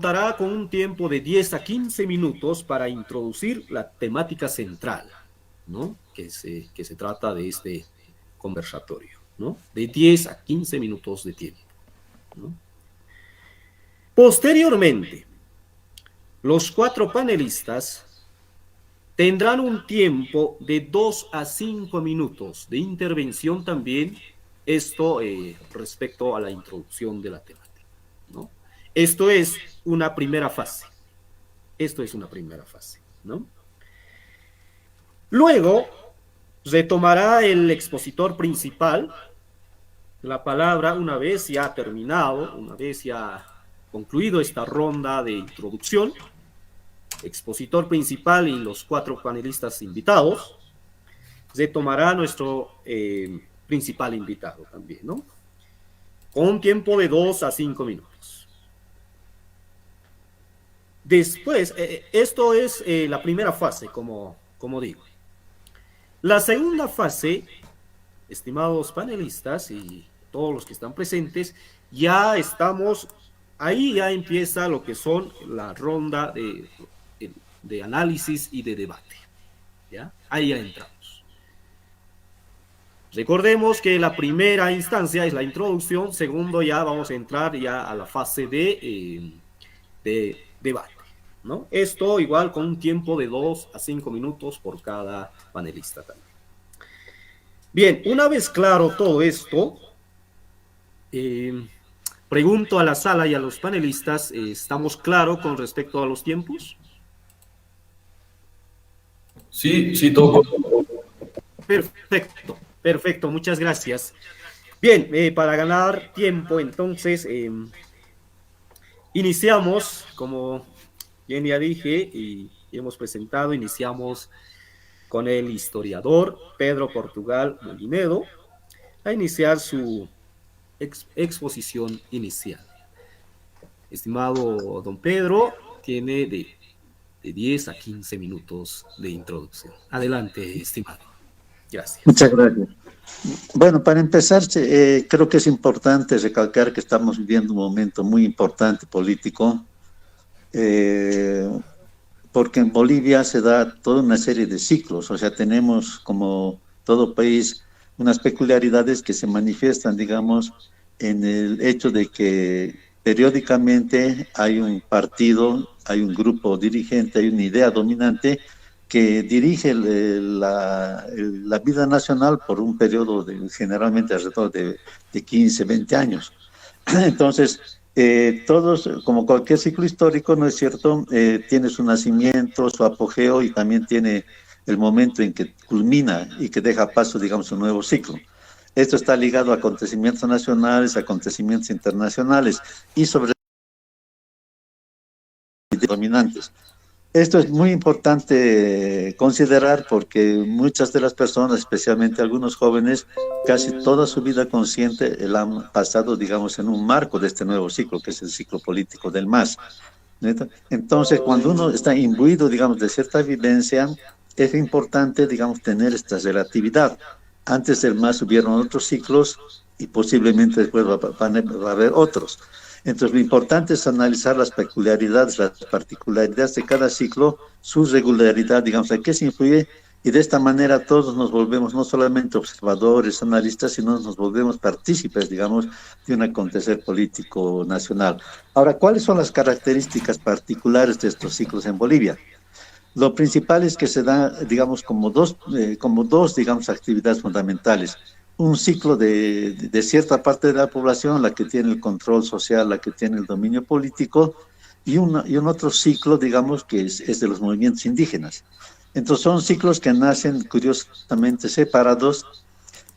contará con un tiempo de 10 a 15 minutos para introducir la temática central, ¿no? Que se trata de este conversatorio, ¿no? De 10 a 15 minutos de tiempo, ¿no? Posteriormente, los 4 panelistas tendrán un tiempo de 2 a 5 minutos de intervención también, esto respecto a la introducción de la temática, ¿no? Esto es una primera fase. Esto es una primera fase, ¿no? Luego, retomará el expositor principal la palabra una vez ya terminado, una vez ya concluido esta ronda de introducción, expositor principal y los 4 panelistas invitados, retomará nuestro principal invitado también, ¿no? Con un tiempo de 2 a 5 minutos. Después, esto es la primera fase, como digo. La segunda fase, estimados panelistas y todos los que están presentes, ya estamos, ahí ya empieza lo que son la ronda de análisis y de debate, ¿ya? Ahí ya entramos. Recordemos que la primera instancia es la introducción, segundo ya vamos a entrar ya a la fase de debate, ¿no? Esto igual con un tiempo de 2 a 5 minutos por cada panelista también. Bien, una vez claro todo esto, pregunto a la sala y a los panelistas, ¿estamos claros con respecto a los tiempos? Sí, todo. Perfecto, perfecto, muchas gracias. Bien, para ganar tiempo, entonces, iniciamos, como bien ya dije y hemos presentado, iniciamos con el historiador Pedro Portugal Molinedo a iniciar su exposición inicial. Estimado don Pedro, tiene de 10 a 15 minutos de introducción. Adelante, estimado. Gracias. Muchas gracias. Bueno, para empezar, creo que es importante recalcar que estamos viviendo un momento muy importante político, porque en Bolivia se da toda una serie de ciclos, o sea, tenemos como todo país unas peculiaridades que se manifiestan, digamos, en el hecho de que periódicamente hay un partido, hay un grupo dirigente, hay una idea dominante que dirige la vida nacional por un periodo generalmente alrededor de 15, 20 años. Entonces, todos, como cualquier ciclo histórico, ¿no es cierto?, tiene su nacimiento, su apogeo y también tiene el momento en que culmina y que deja paso, digamos, a un nuevo ciclo. Esto está ligado a acontecimientos nacionales, a acontecimientos internacionales y sobre dominantes. Esto es muy importante considerar porque muchas de las personas, especialmente algunos jóvenes, casi toda su vida consciente la han pasado, digamos, en un marco de este nuevo ciclo, que es el ciclo político del MAS. Entonces, cuando uno está imbuido, digamos, de cierta vivencia, es importante, digamos, tener esta relatividad. Antes del MAS hubieron otros ciclos y posiblemente después va a haber otros. Entonces, lo importante es analizar las peculiaridades, las particularidades de cada ciclo, su regularidad, digamos, a qué se influye, y de esta manera todos nos volvemos no solamente observadores, analistas, sino nos volvemos partícipes, digamos, de un acontecer político nacional. Ahora, ¿cuáles son las características particulares de estos ciclos en Bolivia? Lo principal es que se da, digamos, como dos, digamos, actividades fundamentales. Un ciclo de cierta parte de la población, la que tiene el control social, la que tiene el dominio político, y un otro ciclo, digamos, que es de los movimientos indígenas. Entonces son ciclos que nacen curiosamente separados,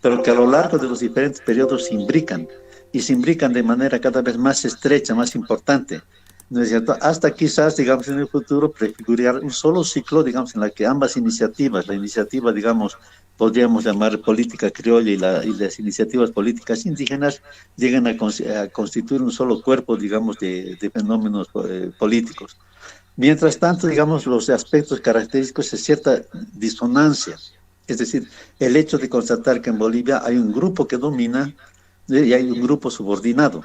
pero que a lo largo de los diferentes periodos se imbrican, y se imbrican de manera cada vez más estrecha, más importante, ¿no es cierto? Hasta quizás, digamos, en el futuro prefigurar un solo ciclo, digamos, en la que ambas iniciativas, la iniciativa, digamos, podríamos llamar política criolla y las iniciativas políticas indígenas, lleguen a constituir un solo cuerpo, digamos, de fenómenos políticos. Mientras tanto, digamos, los aspectos característicos de cierta disonancia, es decir, el hecho de constatar que en Bolivia hay un grupo que domina y hay un grupo subordinado.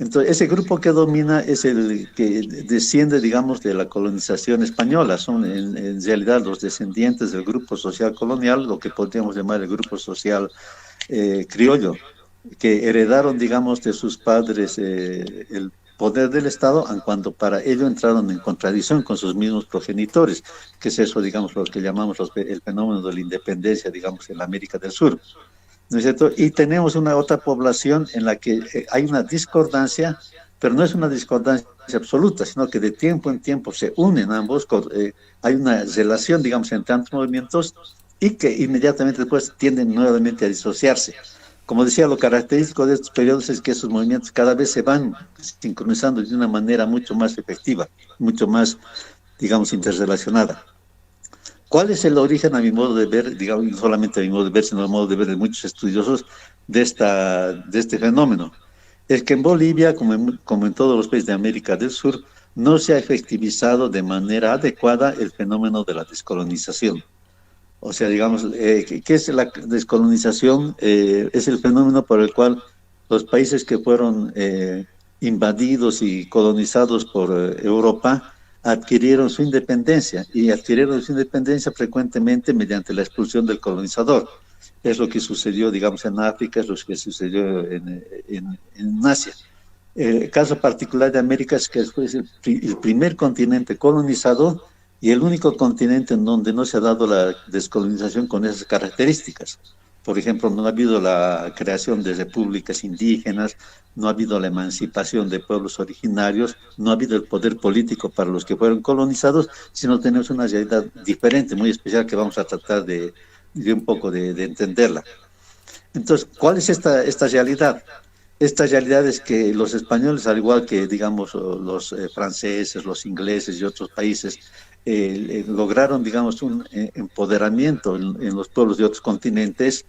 Entonces, ese grupo que domina es el que desciende, digamos, de la colonización española. Son en realidad los descendientes del grupo social colonial, lo que podríamos llamar el grupo social criollo, que heredaron, digamos, de sus padres el poder del Estado, aun cuando para ello entraron en contradicción con sus mismos progenitores, que es eso, digamos, lo que llamamos el fenómeno de la independencia, digamos, en la América del Sur. ¿No es cierto? Y tenemos una otra población en la que hay una discordancia, pero no es una discordancia absoluta, sino que de tiempo en tiempo se unen ambos, hay una relación, digamos, entre ambos movimientos y que inmediatamente después tienden nuevamente a disociarse. Como decía, lo característico de estos periodos es que esos movimientos cada vez se van sincronizando de una manera mucho más efectiva, mucho más, digamos, interrelacionada. ¿Cuál es el origen, a mi modo de ver, digamos, no solamente a mi modo de ver, sino a modo de ver de muchos estudiosos de este fenómeno? Es que en Bolivia, como en todos los países de América del Sur, no se ha efectivizado de manera adecuada el fenómeno de la descolonización. O sea, digamos, ¿qué es la descolonización? Es el fenómeno por el cual los países que fueron invadidos y colonizados por Europa adquirieron su independencia, y adquirieron su independencia frecuentemente mediante la expulsión del colonizador. Es lo que sucedió, digamos, en África, es lo que sucedió en Asia. El caso particular de América es que fue el primer continente colonizado y el único continente en donde no se ha dado la descolonización con esas características. Por ejemplo, no ha habido la creación de repúblicas indígenas, no ha habido la emancipación de pueblos originarios, no ha habido el poder político para los que fueron colonizados, sino tenemos una realidad diferente, muy especial, que vamos a tratar de un poco de entenderla. Entonces, ¿cuál es esta realidad? Esta realidad es que los españoles, al igual que, digamos, los franceses, los ingleses y otros países, lograron, digamos, un empoderamiento en los pueblos de otros continentes,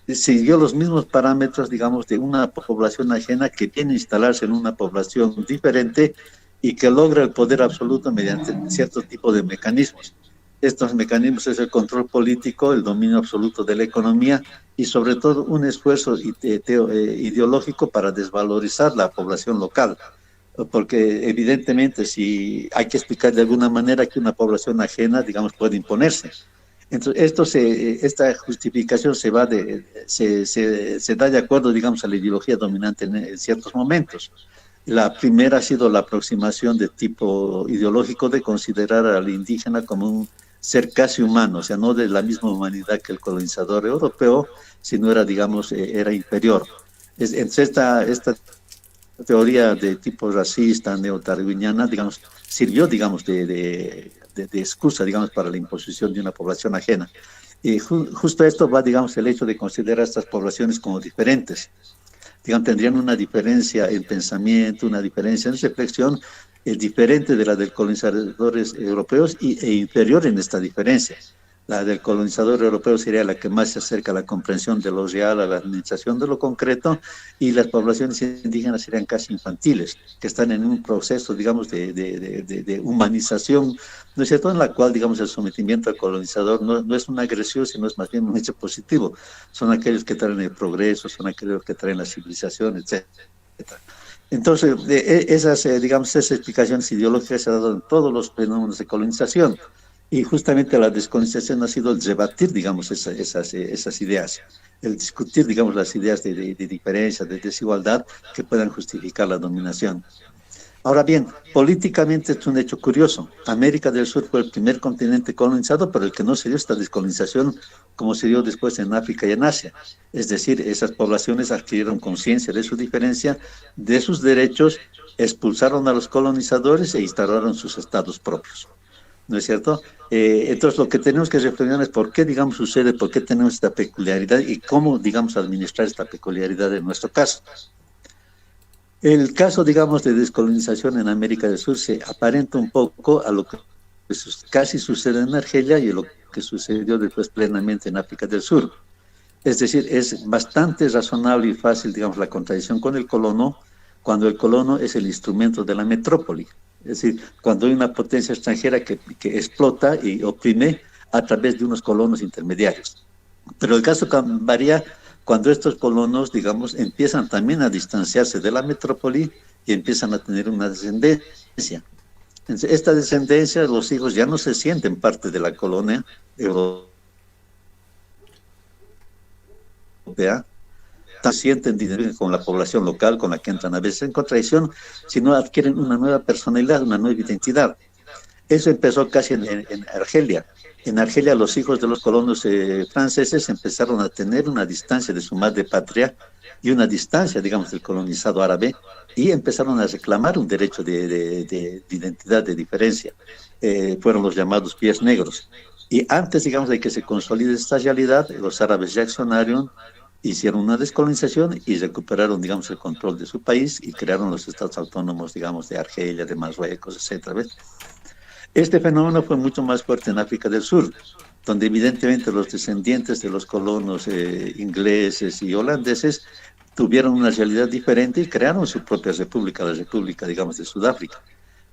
siguió los mismos parámetros, digamos, de una población ajena que viene a instalarse en una población diferente y que logra el poder absoluto mediante cierto tipo de mecanismos. Estos mecanismos es el control político, el dominio absoluto de la economía y sobre todo un esfuerzo ideológico para desvalorizar la población local. Porque evidentemente si hay que explicar de alguna manera que una población ajena, digamos, puede imponerse. Entonces, esta justificación se da de acuerdo, digamos, a la ideología dominante en ciertos momentos. La primera ha sido la aproximación de tipo ideológico de considerar al indígena como un ser casi humano, o sea, no de la misma humanidad que el colonizador europeo, sino era, digamos, era inferior. Entonces, esta teoría de tipo racista, neodarwiniana, digamos, sirvió, digamos, de excusa, digamos, para la imposición de una población ajena. Y justo esto va, digamos, el hecho de considerar a estas poblaciones como diferentes. Digamos, tendrían una diferencia en pensamiento, una diferencia en reflexión, diferente de la de los colonizadores europeos e inferior en esta diferencia. La del colonizador europeo sería la que más se acerca a la comprensión de lo real, a la administración de lo concreto, y las poblaciones indígenas serían casi infantiles, que están en un proceso, digamos, de humanización, ¿no es cierto?, en la cual, digamos, el sometimiento al colonizador no es una agresión, sino es más bien un hecho positivo. Son aquellos que traen el progreso, son aquellos que traen la civilización, etc. Entonces, digamos, esas explicaciones ideológicas se han dado en todos los fenómenos de colonización. Y justamente la descolonización ha sido el rebatir, digamos, esas ideas, el discutir, digamos, las ideas de diferencia, de desigualdad que puedan justificar la dominación. Ahora bien, políticamente es un hecho curioso. América del Sur fue el primer continente colonizado, pero el que no se dio esta descolonización como se dio después en África y en Asia. Es decir, esas poblaciones adquirieron conciencia de su diferencia, de sus derechos, expulsaron a los colonizadores e instalaron sus estados propios. ¿No es cierto? Entonces, lo que tenemos que reflexionar es por qué, digamos, sucede, por qué tenemos esta peculiaridad y cómo, digamos, administrar esta peculiaridad en nuestro caso. El caso, digamos, de descolonización en América del Sur se aparenta un poco a lo que casi sucede en Argelia y a lo que sucedió después plenamente en África del Sur. Es decir, es bastante razonable y fácil, digamos, la contradicción con el colono, cuando el colono es el instrumento de la metrópoli. Es decir, cuando hay una potencia extranjera que explota y oprime a través de unos colonos intermediarios. Pero el caso varía cuando estos colonos, digamos, empiezan también a distanciarse de la metrópoli y empiezan a tener una descendencia. Entonces, esta descendencia, los hijos ya no se sienten parte de la colonia europea, se sienten con la población local con la que entran a veces en contradicción, sino adquieren una nueva personalidad, una nueva identidad. Eso empezó casi en Argelia. En Argelia los hijos de los colonos franceses empezaron a tener una distancia de su madre patria y una distancia, digamos, del colonizado árabe, y empezaron a reclamar un derecho de identidad, de diferencia. Fueron los llamados pies negros. Y antes, digamos, de que se consolide esta realidad, los árabes reaccionaron, hicieron una descolonización y recuperaron, digamos, el control de su país y crearon los estados autónomos, digamos, de Argelia, de Marruecos, etcétera. ¿Ves? Este fenómeno fue mucho más fuerte en África del Sur, donde evidentemente los descendientes de los colonos ingleses y holandeses tuvieron una realidad diferente y crearon su propia república, la República, digamos, de Sudáfrica.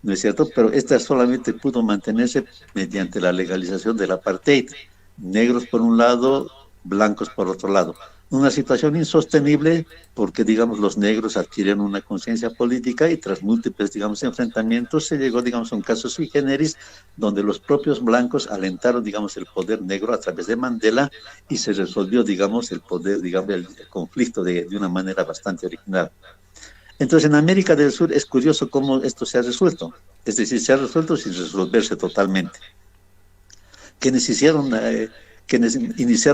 ¿No es cierto? Pero esta solamente pudo mantenerse mediante la legalización del apartheid. Negros por un lado, blancos por otro lado. Una situación insostenible porque, digamos, los negros adquirieron una conciencia política y tras múltiples, digamos, enfrentamientos se llegó, digamos, a un caso sui generis donde los propios blancos alentaron, digamos, el poder negro a través de Mandela y se resolvió, digamos, el poder, digamos, el conflicto de una manera bastante original. Entonces, en América del Sur es curioso cómo esto se ha resuelto. Es decir, se ha resuelto sin resolverse totalmente. Quienes iniciaron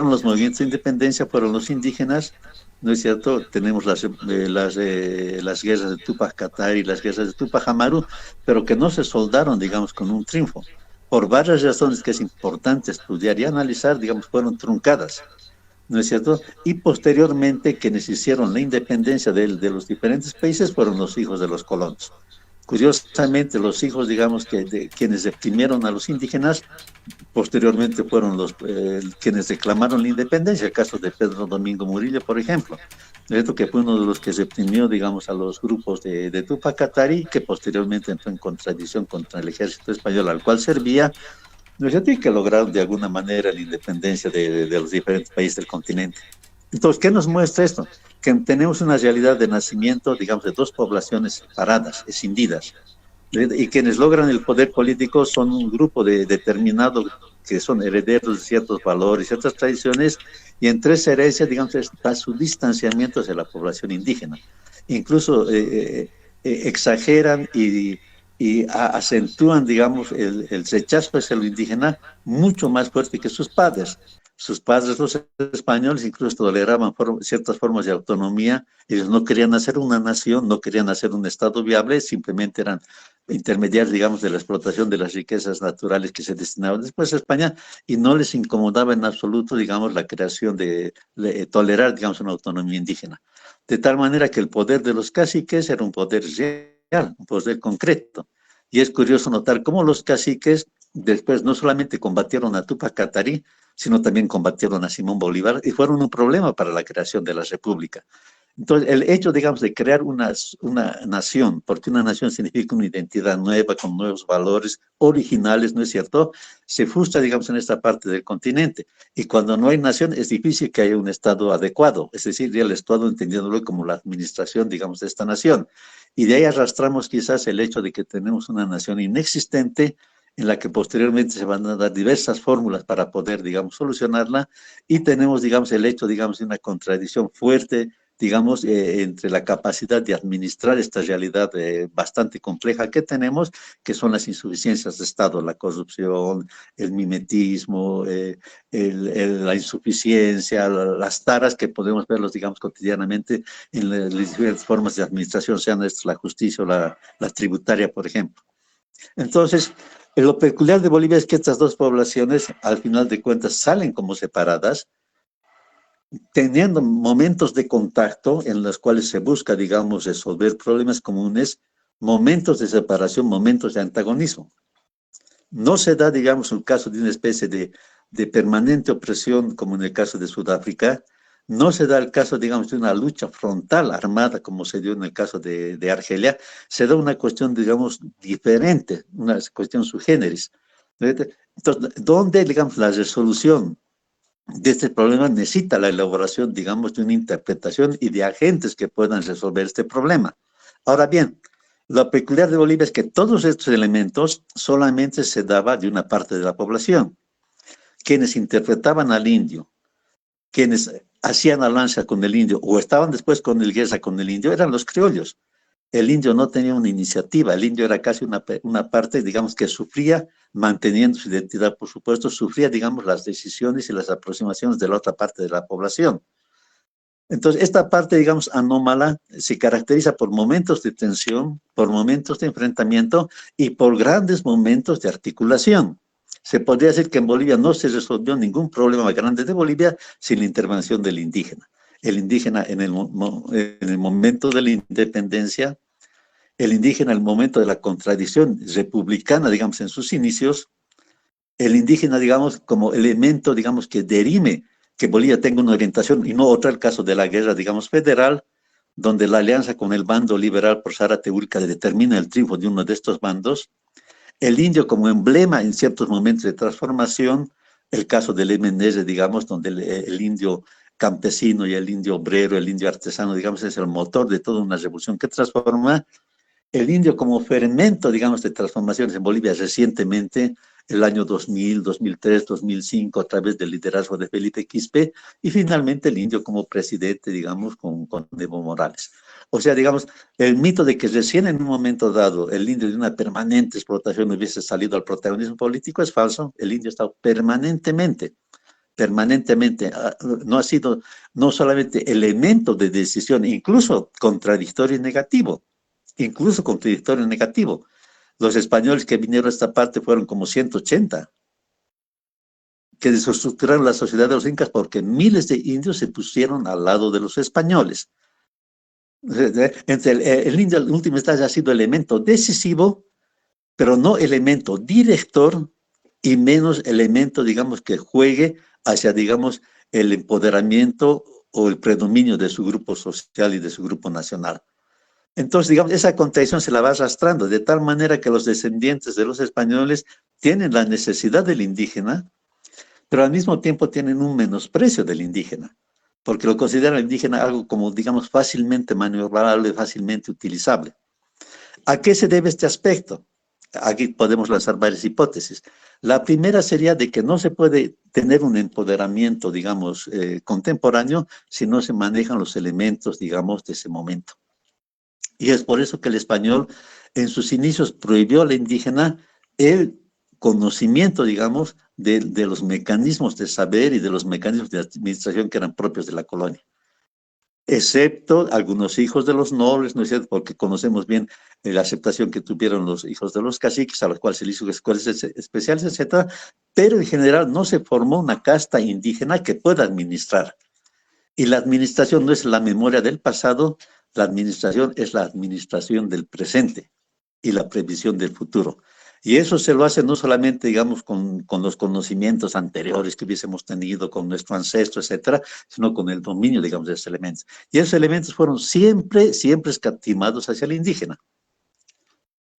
los movimientos de independencia fueron los indígenas, ¿no es cierto? Tenemos las guerras de Tupac Katari y las guerras de Tupac Amaru, pero que no se soldaron, digamos, con un triunfo. Por varias razones que es importante estudiar y analizar, digamos, fueron truncadas, ¿no es cierto? Y posteriormente quienes hicieron la independencia de los diferentes países fueron los hijos de los colonos. Curiosamente, los hijos, digamos, de quienes reprimieron a los indígenas, posteriormente fueron quienes reclamaron la independencia, el caso de Pedro Domingo Murillo, por ejemplo, ¿cierto? Que fue uno de los que reprimió, digamos, a los grupos de Tupac Katari, que posteriormente entró en contradicción contra el ejército español al cual servía, ¿no es cierto? Y que lograron de alguna manera la independencia de los diferentes países del continente. Entonces, ¿qué nos muestra esto? Que tenemos una realidad de nacimiento, digamos, de dos poblaciones separadas, escindidas, y quienes logran el poder político son un grupo determinado que son herederos de ciertos valores, ciertas tradiciones, y entre esa herencia, digamos, está su distanciamiento hacia la población indígena. Incluso exageran y acentúan, digamos, el rechazo hacia lo indígena mucho más fuerte que sus padres. Sus padres, los españoles, incluso toleraban ciertas formas de autonomía. Ellos no querían hacer una nación, no querían hacer un Estado viable, simplemente eran intermediarios, digamos, de la explotación de las riquezas naturales que se destinaban después a España, y no les incomodaba en absoluto, digamos, la creación de tolerar, digamos, una autonomía indígena. De tal manera que el poder de los caciques era un poder real, un poder concreto. Y es curioso notar cómo los caciques después no solamente combatieron a Tupac Katari, sino también combatieron a Simón Bolívar y fueron un problema para la creación de la República. Entonces, el hecho, digamos, de crear una nación, porque una nación significa una identidad nueva, con nuevos valores originales, ¿no es cierto?, se frustra, digamos, en esta parte del continente. Y cuando no hay nación, es difícil que haya un Estado adecuado, es decir, el Estado entendiéndolo como la administración, digamos, de esta nación. Y de ahí arrastramos quizás el hecho de que tenemos una nación inexistente, en la que posteriormente se van a dar diversas fórmulas para poder, digamos, solucionarla, y tenemos, digamos, el hecho, digamos, de una contradicción fuerte, digamos, entre la capacidad de administrar esta realidad bastante compleja que tenemos, que son las insuficiencias de Estado, la corrupción, el mimetismo, la insuficiencia, las taras que podemos verlos, digamos, cotidianamente en las diferentes formas de administración, sean la justicia o la tributaria, por ejemplo. Entonces, lo peculiar de Bolivia es que estas dos poblaciones, al final de cuentas, salen como separadas, teniendo momentos de contacto en los cuales se busca, digamos, resolver problemas comunes, momentos de separación, momentos de antagonismo. No se da, digamos, un caso de una especie de permanente opresión, como en el caso de Sudáfrica. No se da el caso, digamos, de una lucha frontal armada, como se dio en el caso de Argelia. Se da una cuestión, digamos, diferente, una cuestión sui generis. Entonces, ¿dónde, digamos, la resolución de este problema necesita la elaboración, digamos, de una interpretación y de agentes que puedan resolver este problema. Ahora bien, lo peculiar de Bolivia es que todos estos elementos solamente se daba de una parte de la población. Quienes interpretaban al indio, quienes hacían alianza con el indio o estaban después con el guerra con el indio, eran los criollos. El indio no tenía una iniciativa, el indio era casi una parte, digamos, que sufría, manteniendo su identidad, por supuesto, sufría, digamos, las decisiones y las aproximaciones de la otra parte de la población. Entonces, esta parte, digamos, anómala se caracteriza por momentos de tensión, por momentos de enfrentamiento y por grandes momentos de articulación. Se podría decir que en Bolivia no se resolvió ningún problema grande de Bolivia sin la intervención del indígena. El indígena en el momento de la independencia, el indígena en el momento de la contradicción republicana, digamos, en sus inicios, el indígena, digamos, como elemento, digamos, que derime que Bolivia tenga una orientación y no otra, el caso de la guerra, digamos, federal, donde la alianza con el bando liberal por Zárate Urca determina el triunfo de uno de estos bandos. El indio como emblema en ciertos momentos de transformación, el caso del MNR, digamos, donde el indio campesino y el indio obrero, el indio artesano, digamos, es el motor de toda una revolución que transforma. El indio como fermento, digamos, de transformaciones en Bolivia recientemente, el año 2000, 2003, 2005, a través del liderazgo de Felipe Quispe, y finalmente el indio como presidente, digamos, con Evo Morales. O sea, digamos, el mito de que recién en un momento dado el indio de una permanente explotación hubiese salido al protagonismo político es falso. El indio ha estado permanentemente, no ha sido no solamente elemento de decisión, incluso contradictorio y negativo. Los españoles que vinieron a esta parte fueron como 180, que desestructuraron la sociedad de los incas porque miles de indios se pusieron al lado de los españoles. El indio en última instancia ha sido elemento decisivo, pero no elemento director y menos elemento, digamos, que juegue hacia, digamos, el empoderamiento o el predominio de su grupo social y de su grupo nacional. Entonces, digamos, esa contradicción se la va arrastrando, de tal manera que los descendientes de los españoles tienen la necesidad del indígena, pero al mismo tiempo tienen un menosprecio del indígena, porque lo consideran el indígena algo como, digamos, fácilmente maniobrable, fácilmente utilizable. ¿A qué se debe este aspecto? Aquí podemos lanzar varias hipótesis. La primera sería de que no se puede tener un empoderamiento, digamos, contemporáneo si no se manejan los elementos, digamos, de ese momento. Y es por eso que el español en sus inicios prohibió a la indígena el conocimiento, digamos, de los mecanismos de saber y de los mecanismos de administración que eran propios de la colonia. Excepto algunos hijos de los nobles, ¿no es cierto? Porque conocemos bien la aceptación que tuvieron los hijos de los caciques, a los cuales se les hizo escuelas especiales, etcétera, pero en general no se formó una casta indígena que pueda administrar. Y la administración no es la memoria del pasado, la administración es la administración del presente y la previsión del futuro. Y eso se lo hace no solamente, digamos, con los conocimientos anteriores que hubiésemos tenido con nuestro ancestro, etcétera, sino con el dominio, digamos, de esos elementos. Y esos elementos fueron siempre escatimados hacia el indígena.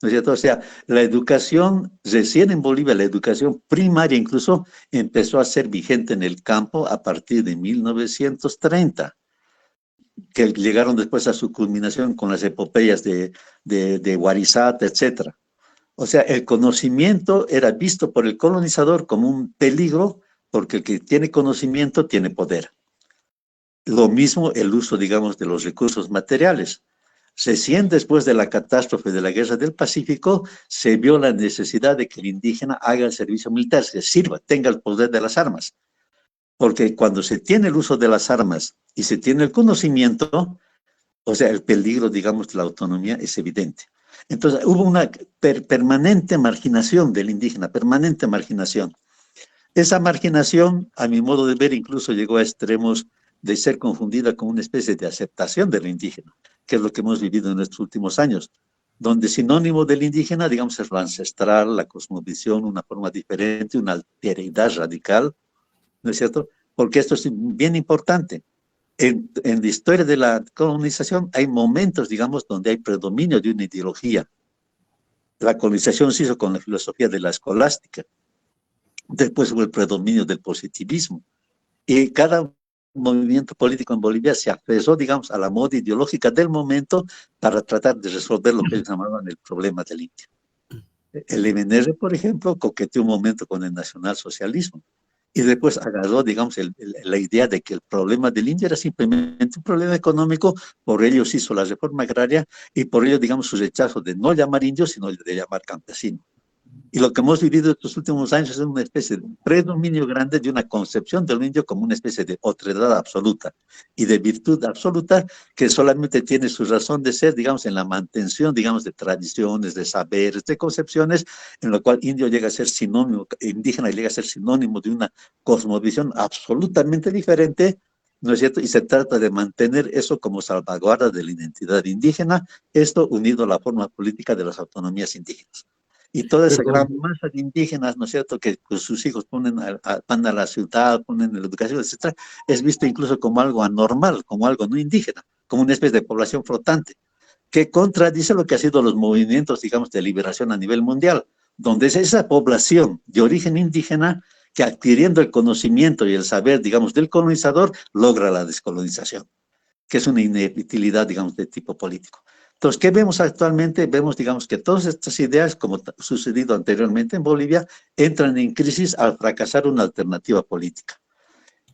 ¿No es cierto? O sea, la educación, recién en Bolivia, la educación primaria incluso empezó a ser vigente en el campo a partir de 1930. Que llegaron después a su culminación con las epopeyas de Guarizata, etcétera. O sea, el conocimiento era visto por el colonizador como un peligro, porque el que tiene conocimiento tiene poder. Lo mismo el uso, digamos, de los recursos materiales. Recién después de la catástrofe de la Guerra del Pacífico, se vio la necesidad de que el indígena haga el servicio militar, que sirva, tenga el poder de las armas. Porque cuando se tiene el uso de las armas y se tiene el conocimiento, o sea, el peligro, digamos, de la autonomía es evidente. Entonces, hubo una permanente marginación del indígena, permanente marginación. Esa marginación, a mi modo de ver, incluso llegó a extremos de ser confundida con una especie de aceptación del indígena, que es lo que hemos vivido en estos últimos años, donde sinónimo del indígena, digamos, es lo ancestral, la cosmovisión, una forma diferente, una alteridad radical, ¿no es cierto? Porque esto es bien importante. En la historia de la colonización hay momentos, digamos, donde hay predominio de una ideología. La colonización se hizo con la filosofía de la escolástica. Después hubo el predominio del positivismo. Y cada movimiento político en Bolivia se aferró, digamos, a la moda ideológica del momento para tratar de resolver lo que ellos llamaban el problema del India. El MNR, por ejemplo, coqueteó un momento con el nacionalsocialismo y después agarró, digamos, la idea de que el problema del India era simplemente un problema económico, por ello se hizo la reforma agraria y por ello, digamos, su rechazo de no llamar indios, sino de llamar campesinos. Y lo que hemos vivido estos últimos años es una especie de predominio grande de una concepción del indio como una especie de otredad absoluta y de virtud absoluta que solamente tiene su razón de ser, digamos, en la mantención, digamos, de tradiciones, de saberes, de concepciones, en lo cual indio llega a ser sinónimo, indígena llega a ser sinónimo de una cosmovisión absolutamente diferente, ¿no es cierto? Y se trata de mantener eso como salvaguarda de la identidad indígena, esto unido a la forma política de las autonomías indígenas. Y toda esa gran masa de indígenas, ¿no es cierto?, que pues, sus hijos van a la ciudad, ponen la educación, etcétera, es visto incluso como algo anormal, como algo no indígena, como una especie de población flotante, que contradice lo que han sido los movimientos, digamos, de liberación a nivel mundial, donde es esa población de origen indígena que adquiriendo el conocimiento y el saber, digamos, del colonizador, logra la descolonización, que es una inevitabilidad, digamos, de tipo político. Entonces, ¿qué vemos actualmente? Vemos, digamos, que todas estas ideas, como ha sucedido anteriormente en Bolivia, entran en crisis al fracasar una alternativa política.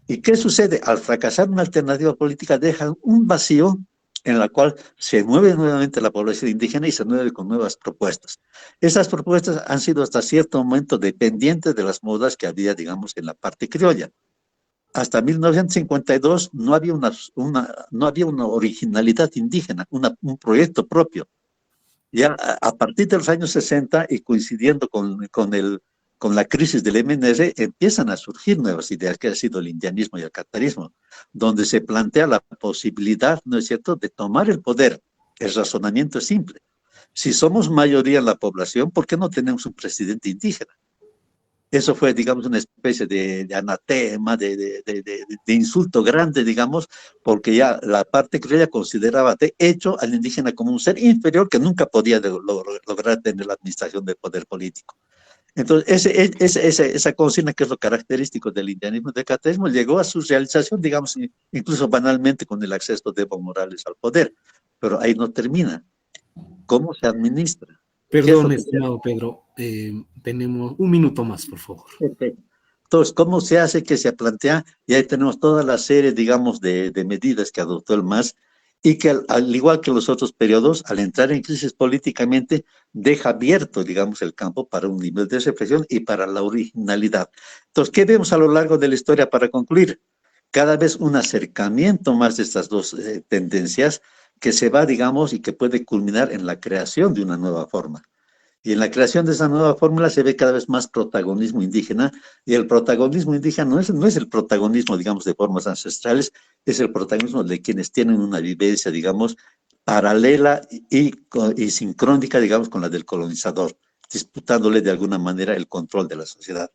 ¿Y qué sucede? Al fracasar una alternativa política dejan un vacío en la cual se mueve nuevamente la población indígena y se mueve con nuevas propuestas. Esas propuestas han sido hasta cierto momento dependientes de las modas que había, digamos, en la parte criolla. Hasta 1952 no había una originalidad indígena, un proyecto propio. Ya a partir de los años 60 y coincidiendo con la crisis del MNR, empiezan a surgir nuevas ideas, que ha sido el indianismo y el catarismo, donde se plantea la posibilidad, ¿no es cierto?, de tomar el poder. El razonamiento es simple. Si somos mayoría en la población, ¿por qué no tenemos un presidente indígena? Eso fue, digamos, una especie de anatema, de insulto grande, digamos, porque ya la parte criolla consideraba de hecho al indígena como un ser inferior que nunca podía lograr tener la administración del poder político. Entonces, esa consigna, que es lo característico del indianismo y del catarismo, llegó a su realización, digamos, incluso banalmente con el acceso de Evo Morales al poder. Pero ahí no termina. ¿Cómo se administra? Perdón, estimado Pedro, tenemos un minuto más, por favor. Perfecto. Entonces, ¿cómo se hace que se plantea? Y ahí tenemos toda la serie, digamos, de medidas que adoptó el MAS y que al igual que los otros periodos, al entrar en crisis políticamente, deja abierto, digamos, el campo para un nivel de reflexión y para la originalidad. Entonces, ¿qué vemos a lo largo de la historia para concluir? Cada vez un acercamiento más de estas dos tendencias que se va, digamos, y que puede culminar en la creación de una nueva forma. Y en la creación de esa nueva fórmula se ve cada vez más protagonismo indígena, y el protagonismo indígena no es el protagonismo, digamos, de formas ancestrales, es el protagonismo de quienes tienen una vivencia, digamos, paralela y sincrónica, digamos, con la del colonizador, disputándole de alguna manera el control de la sociedad.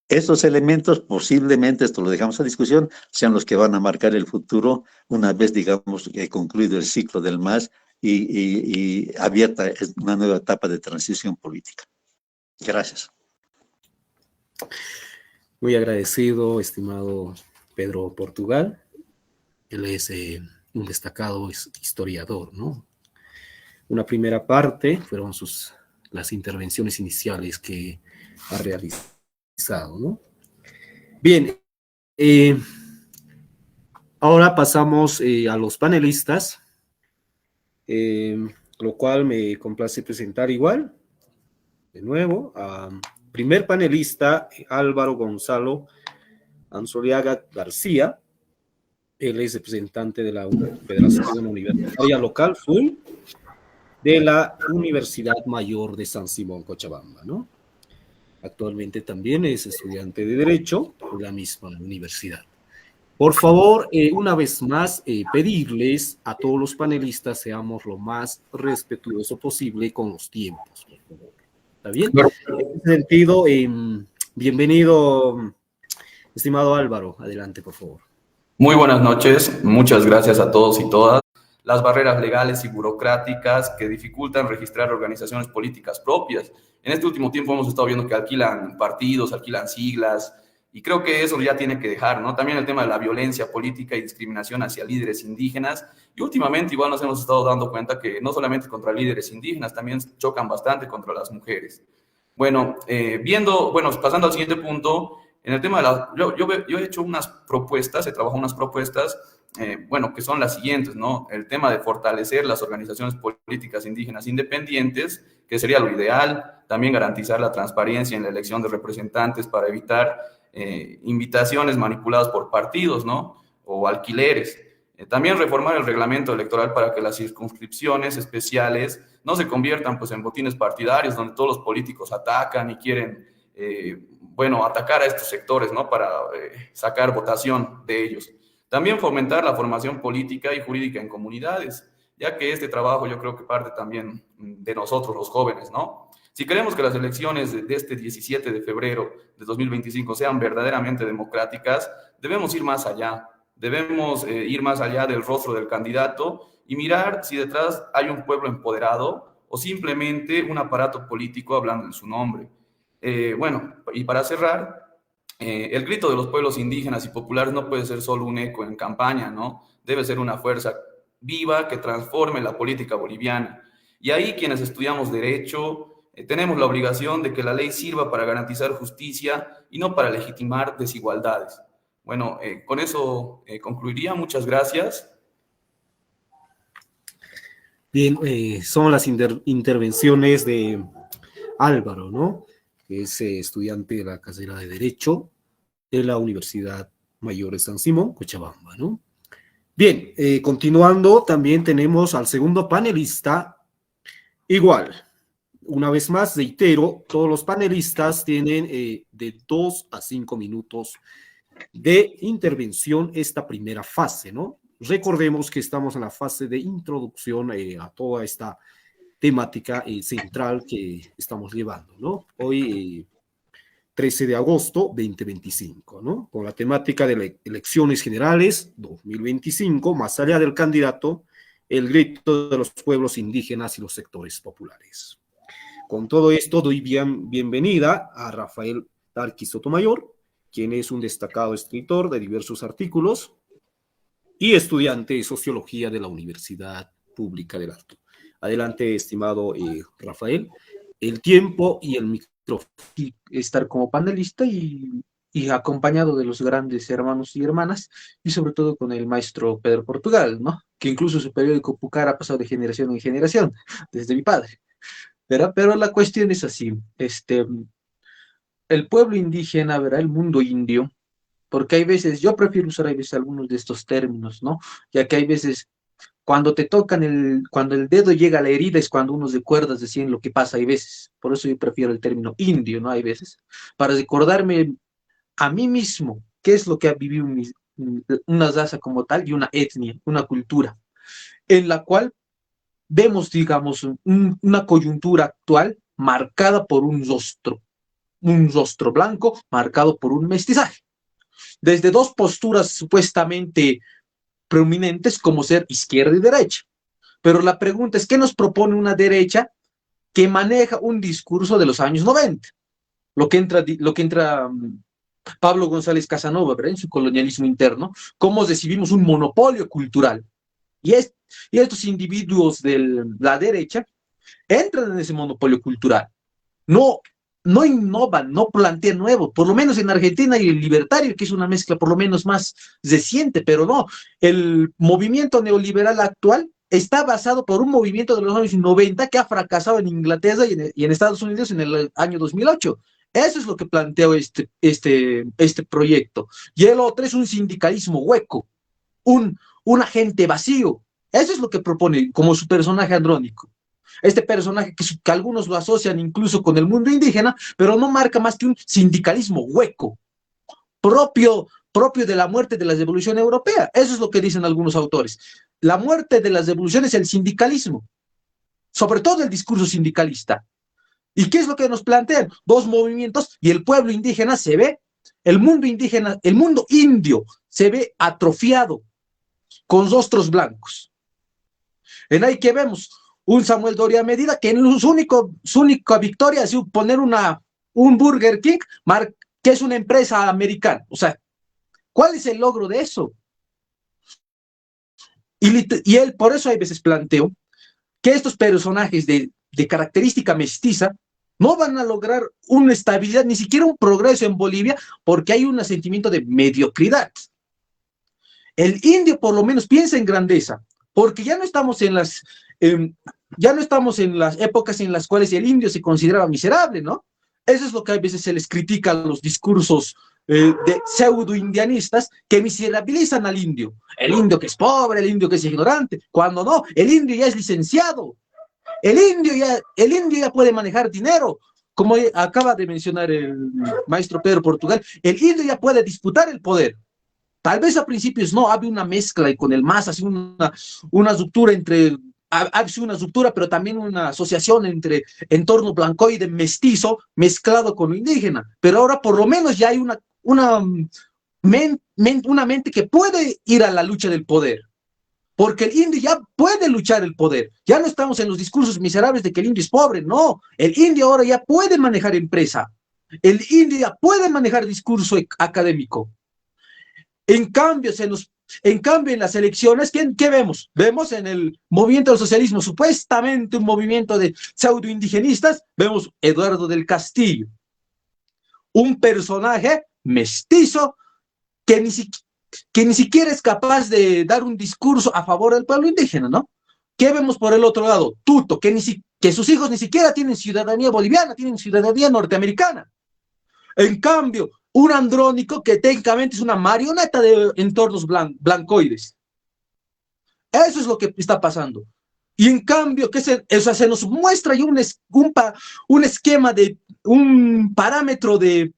Estos elementos posiblemente, esto lo dejamos a discusión, sean los que van a marcar el futuro una vez, digamos, concluido el ciclo del MAS y abierta una nueva etapa de transición política. Gracias. Muy agradecido, estimado Pedro Portugal. Él es un destacado historiador, ¿no? Una primera parte fueron las intervenciones iniciales que ha realizado, ¿no? Bien, ahora pasamos a los panelistas, lo cual me complace presentar igual, de nuevo, a primer panelista, Álvaro Gonzalo Anzoliaga García. Él es representante de la Federación Universitaria Local, FUL, de la Universidad Mayor de San Simón, Cochabamba, ¿no? Actualmente también es estudiante de Derecho en la misma universidad. Por favor, una vez más, pedirles a todos los panelistas seamos lo más respetuoso posible con los tiempos, por favor. ¿Está bien? En ese sentido, bienvenido, estimado Álvaro. Adelante, por favor. Muy buenas noches. Muchas gracias a todos y todas. Las barreras legales y burocráticas que dificultan registrar organizaciones políticas propias. En este último tiempo hemos estado viendo que alquilan partidos, alquilan siglas, Y creo que eso ya tiene que dejar, ¿no? También el tema de la violencia política y discriminación hacia líderes indígenas. Y últimamente igual nos hemos estado dando cuenta que no solamente contra líderes indígenas, también chocan bastante contra las mujeres. Bueno, pasando al siguiente punto, en el tema de yo he hecho unas propuestas, he trabajado unas propuestas, que son las siguientes, ¿no? El tema de fortalecer las organizaciones políticas indígenas independientes, que sería lo ideal, también garantizar la transparencia en la elección de representantes para evitar invitaciones manipuladas por partidos, ¿no? O alquileres. También reformar el reglamento electoral para que las circunscripciones especiales no se conviertan pues, en botines partidarios donde todos los políticos atacan y quieren, atacar a estos sectores, ¿no? Para sacar votación de ellos. También fomentar la formación política y jurídica en comunidades, ya que este trabajo yo creo que parte también de nosotros los jóvenes, ¿no? Si queremos que las elecciones de este 17 de febrero de 2025 sean verdaderamente democráticas, debemos ir más allá. Debemos ir más allá del rostro del candidato y mirar si detrás hay un pueblo empoderado o simplemente un aparato político hablando en su nombre. Y para cerrar, el grito de los pueblos indígenas y populares no puede ser solo un eco en campaña, ¿no? Debe ser una fuerza viva que transforme la política boliviana. Y ahí quienes estudiamos derecho, tenemos la obligación de que la ley sirva para garantizar justicia y no para legitimar desigualdades. Bueno, con eso concluiría. Muchas gracias. Bien, son las intervenciones de Álvaro, ¿no? Que es estudiante de la carrera de Derecho de la Universidad Mayor de San Simón, Cochabamba, ¿no? Bien, continuando, también tenemos al segundo panelista. Igual, una vez más, reitero, todos los panelistas tienen de 2 a 5 minutos de intervención esta primera fase, ¿no? Recordemos que estamos en la fase de introducción a toda esta temática central que estamos llevando, ¿no? Hoy, 13 de agosto 2025, ¿no? Con la temática de elecciones generales 2025, más allá del candidato, el grito de los pueblos indígenas y los sectores populares. Con todo esto, doy bienvenida a Rafael Tarqui Sotomayor, quien es un destacado escritor de diversos artículos y estudiante de Sociología de la Universidad Pública del Alto. Adelante, estimado Rafael. El tiempo y el micrófono. Y estar como panelista y acompañado de los grandes hermanos y hermanas, y sobre todo con el maestro Pedro Portugal, ¿no? Que incluso su periódico Pucar ha pasado de generación en generación, desde mi padre. Pero la cuestión es así, el pueblo indígena, ¿verdad? El mundo indio, porque hay veces, yo prefiero usar a veces algunos de estos términos, ¿no? Ya que hay veces, cuando te tocan cuando el dedo llega a la herida es cuando unos recuerdas decían lo que pasa, hay veces, por eso yo prefiero el término indio, ¿no? Hay veces, para recordarme a mí mismo qué es lo que ha vivido una raza como tal y una etnia, una cultura, en la cual vemos, digamos, una coyuntura actual marcada por un rostro blanco marcado por un mestizaje, desde dos posturas supuestamente prominentes como ser izquierda y derecha. Pero la pregunta es, ¿qué nos propone una derecha que maneja un discurso de los años 90? Lo que entra Pablo González Casanova, ¿verdad? En su colonialismo interno, cómo recibimos un monopolio cultural. Y estos individuos de la derecha entran en ese monopolio cultural. No innovan, no plantean nuevo, por lo menos en Argentina y el libertario, que es una mezcla por lo menos más reciente, pero no, el movimiento neoliberal actual está basado por un movimiento de los años 90 que ha fracasado en Inglaterra y en Estados Unidos en el año 2008. Eso es lo que planteó este proyecto. Y el otro es un sindicalismo hueco, un agente vacío. Eso es lo que propone como su personaje andrónico. Este personaje que algunos lo asocian incluso con el mundo indígena, pero no marca más que un sindicalismo hueco, propio de la muerte de la revolución europea. Eso es lo que dicen algunos autores. La muerte de las revoluciones es el sindicalismo, sobre todo el discurso sindicalista. ¿Y qué es lo que nos plantean? Dos movimientos y el pueblo indígena se ve, el mundo indio se ve atrofiado, con rostros blancos. En ahí que vemos un Samuel Doria Medida que en su única victoria ha sido poner un Burger King que es una empresa americana. O sea, ¿cuál es el logro de eso? Y él, por eso hay veces planteo que estos personajes de característica mestiza no van a lograr una estabilidad, ni siquiera un progreso en Bolivia, porque hay un sentimiento de mediocridad. El indio por lo menos piensa en grandeza, porque ya no estamos en las épocas en las cuales el indio se consideraba miserable, ¿no? Eso es lo que a veces se les critica a los discursos de pseudo-indianistas que miserabilizan al indio. El indio que es pobre, el indio que es ignorante, cuando no, el indio ya es licenciado, el indio ya puede manejar dinero, como acaba de mencionar el maestro Pedro Portugal, el indio ya puede disputar el poder. Tal vez a principios no, había una mezcla y con el MAS ha sido una ruptura entre, ha sido una ruptura, pero también una asociación entre entorno blancoide mestizo mezclado con lo indígena. Pero ahora por lo menos ya hay una mente que puede ir a la lucha del poder. Porque el indio ya puede luchar el poder. Ya no estamos en los discursos miserables de que el indio es pobre, no. El indio ahora ya puede manejar empresa. El indio ya puede manejar discurso académico. En cambio, en las elecciones, ¿qué vemos? Vemos en el movimiento del socialismo, supuestamente un movimiento de pseudo-indigenistas, vemos Eduardo del Castillo, un personaje mestizo que ni siquiera es capaz de dar un discurso a favor del pueblo indígena, ¿no? ¿Qué vemos por el otro lado? Tuto, que sus hijos ni siquiera tienen ciudadanía boliviana, tienen ciudadanía norteamericana. En cambio, un Andrónico que técnicamente es una marioneta de entornos blancoides. Eso es lo que está pasando. Y en cambio, se nos muestra ya un esquema un parámetro de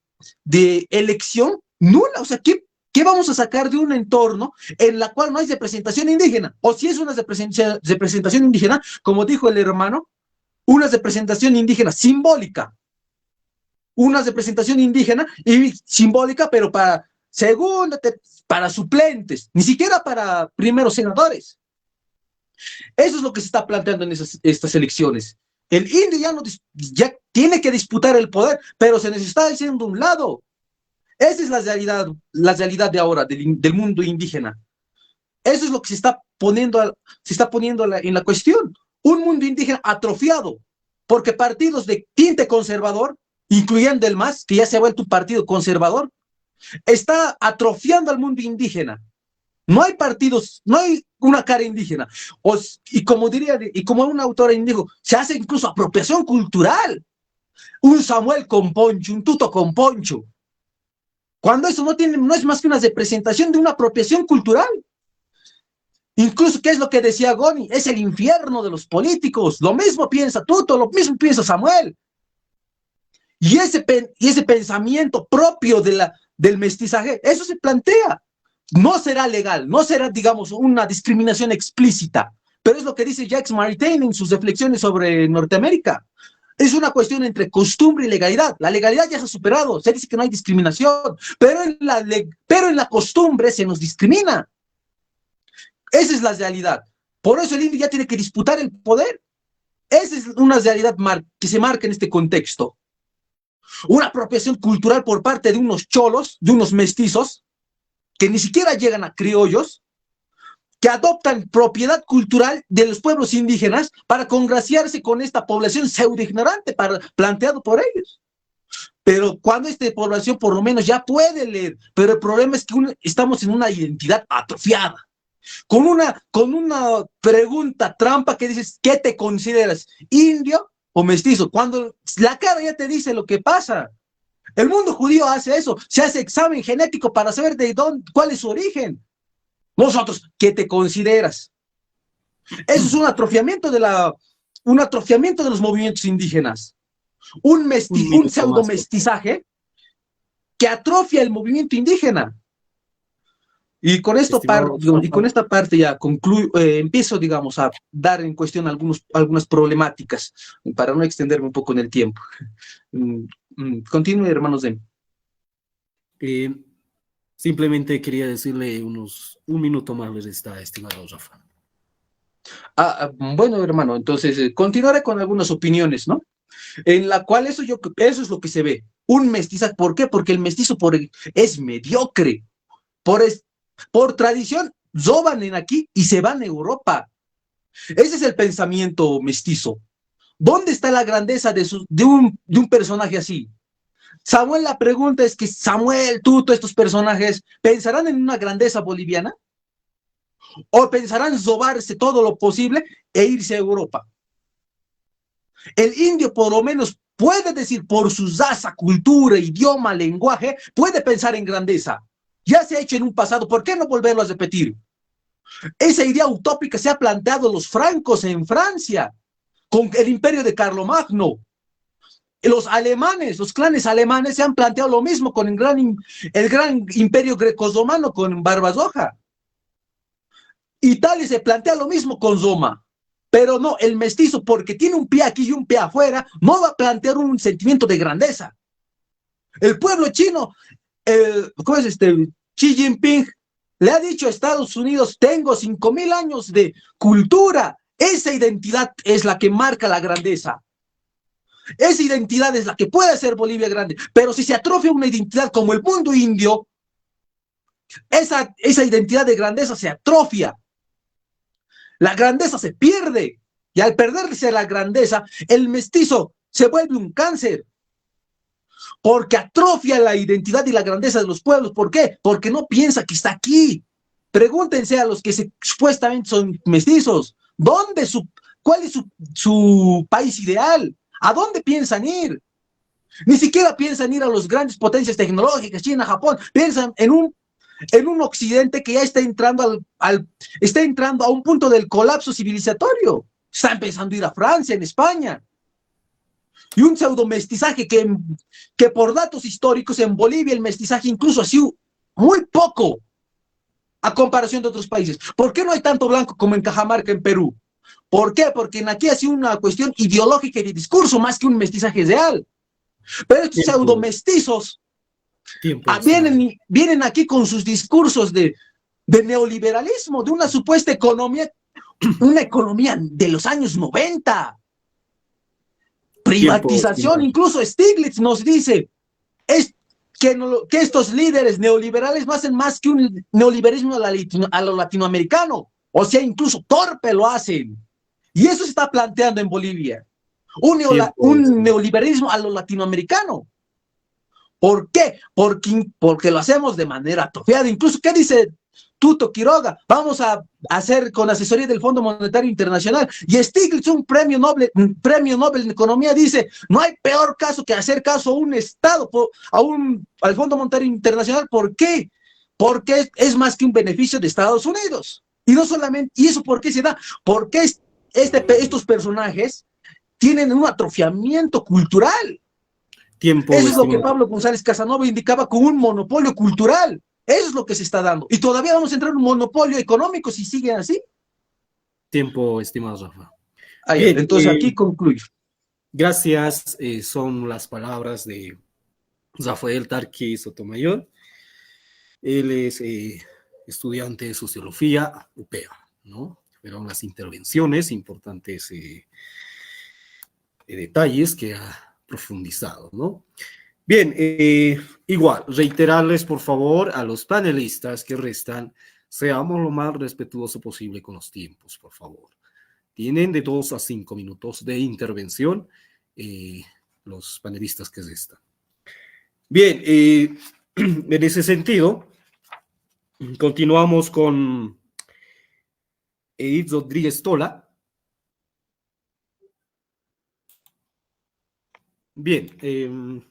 elección nula. O sea, ¿qué vamos a sacar de un entorno en la cual no hay representación indígena? O si es una representación indígena, como dijo el hermano, una representación indígena simbólica. Una representación indígena y simbólica, pero para para suplentes, ni siquiera para primeros senadores. Eso es lo que se está planteando en estas elecciones. El indio ya tiene que disputar el poder, pero se nos está haciendo un lado. Esa es la realidad de ahora, del mundo indígena. Eso es lo que se está poniendo en la cuestión. Un mundo indígena atrofiado, porque partidos de tinte conservador, incluyendo el MAS, que ya se ha vuelto un partido conservador, está atrofiando al mundo indígena. No hay partidos, no hay una cara indígena. Y como un autor dijo, se hace incluso apropiación cultural. Un Samuel con poncho, un Tuto con poncho. Cuando eso no es más que una representación de una apropiación cultural. Incluso, ¿qué es lo que decía Goni? Es el infierno de los políticos. Lo mismo piensa Tuto, lo mismo piensa Samuel. Y ese pensamiento propio del mestizaje, eso se plantea. No será legal, no será, digamos, una discriminación explícita, pero es lo que dice Jacques Maritain en sus reflexiones sobre Norteamérica. Es una cuestión entre costumbre y legalidad. La legalidad ya se ha superado, se dice que no hay discriminación, pero en la costumbre se nos discrimina. Esa es la realidad. Por eso el indio ya tiene que disputar el poder. Esa es una realidad que se marca en este contexto. Una apropiación cultural por parte de unos cholos, de unos mestizos, que ni siquiera llegan a criollos, que adoptan propiedad cultural de los pueblos indígenas para congraciarse con esta población pseudo-ignorante planteado por ellos. Pero cuando esta población por lo menos ya puede leer, pero el problema es que estamos en una identidad atrofiada, con una pregunta trampa que dices, ¿qué te consideras? ¿Indio o mestizo? Cuando la cara ya te dice lo que pasa. El mundo judío hace eso, se hace examen genético para saber cuál es su origen. Nosotros, ¿qué te consideras? Eso es un atrofiamiento de los movimientos indígenas. Un pseudo-mestizaje que atrofia el movimiento indígena. Y con esta parte ya concluyo, empiezo, digamos, a dar en cuestión algunas problemáticas, para no extenderme un poco en el tiempo. Continúe, hermanos Zen. Simplemente quería decirle un minuto más les está, estimado Rafa. Bueno, hermano, entonces continuaré con algunas opiniones, ¿no? En la cual eso es lo que se ve. un mestizaje. ¿Por qué? Porque el mestizo es mediocre. Por tradición, zoban aquí y se van a Europa. Ese es el pensamiento mestizo. ¿Dónde está la grandeza de un personaje así? Samuel, la pregunta es que Samuel, tú, todos estos personajes, ¿pensarán en una grandeza boliviana? ¿O pensarán sobarse todo lo posible e irse a Europa? El indio por lo menos puede decir por su raza, cultura, idioma, lenguaje, puede pensar en grandeza. Ya se ha hecho en un pasado, ¿por qué no volverlo a repetir? Esa idea utópica se ha planteado los francos en Francia, con el imperio de Carlomagno. Los alemanes, los clanes alemanes se han planteado lo mismo con el gran imperio greco-romano con Barbaroja. Italia se plantea lo mismo con Roma, pero no, el mestizo, porque tiene un pie aquí y un pie afuera, no va a plantear un sentimiento de grandeza. El pueblo chino, ¿cómo es Xi Jinping le ha dicho a Estados Unidos, tengo 5,000 años de cultura. Esa identidad es la que marca la grandeza. Esa identidad es la que puede hacer Bolivia grande. Pero si se atrofia una identidad como el mundo indio, esa identidad de grandeza se atrofia. La grandeza se pierde. Y al perderse la grandeza, el mestizo se vuelve un cáncer. Porque atrofia la identidad y la grandeza de los pueblos. ¿Por qué? Porque no piensa que está aquí. Pregúntense a los que supuestamente son mestizos, ¿cuál es su país ideal? ¿A dónde piensan ir? Ni siquiera piensan ir a las grandes potencias tecnológicas, China, Japón. Piensan en un occidente que ya está entrando está entrando a un punto del colapso civilizatorio. Está empezando a ir a Francia, en España. Y un pseudomestizaje que por datos históricos en Bolivia el mestizaje incluso ha sido muy poco a comparación de otros países. ¿Por qué no hay tanto blanco como en Cajamarca, en Perú? ¿Por qué? Porque aquí ha sido una cuestión ideológica y de discurso más que un mestizaje real. Pero estos pseudomestizos vienen aquí con sus discursos de neoliberalismo, de una supuesta economía, una economía de los años 90. Privatización, incluso Stiglitz nos dice que estos líderes neoliberales no hacen más que un neoliberalismo a lo latinoamericano, o sea, incluso torpe lo hacen. Y eso se está planteando en Bolivia, un neoliberalismo a lo latinoamericano. ¿Por qué? Porque lo hacemos de manera atrofiada. Incluso, ¿qué dice Tuto Quiroga? Vamos a hacer con asesoría del Fondo Monetario Internacional. Y Stiglitz, un premio Nobel en Economía, dice, no hay peor caso que hacer caso a un Estado, al Fondo Monetario Internacional. ¿Por qué? Porque es más que un beneficio de Estados Unidos. Y no solamente, ¿y eso por qué se da? Porque estos personajes tienen un atrofiamiento cultural. Eso es lo que Pablo González Casanova indicaba con un monopolio cultural. Eso es lo que se está dando. Y todavía vamos a entrar en un monopolio económico si siguen así. Tiempo, estimado Rafa. Bien, entonces aquí concluyo. Gracias. Son las palabras de Rafael Tarqui Sotomayor. Él es estudiante de Sociología UPEA, ¿no? Fueron las intervenciones, importantes detalles que ha profundizado, ¿no? Bien, igual, reiterarles por favor a los panelistas que restan, seamos lo más respetuoso posible con los tiempos, por favor. Tienen de 2 a 5 minutos de intervención los panelistas que restan. Bien, en ese sentido, continuamos con Edith Rodríguez Tola. Bien,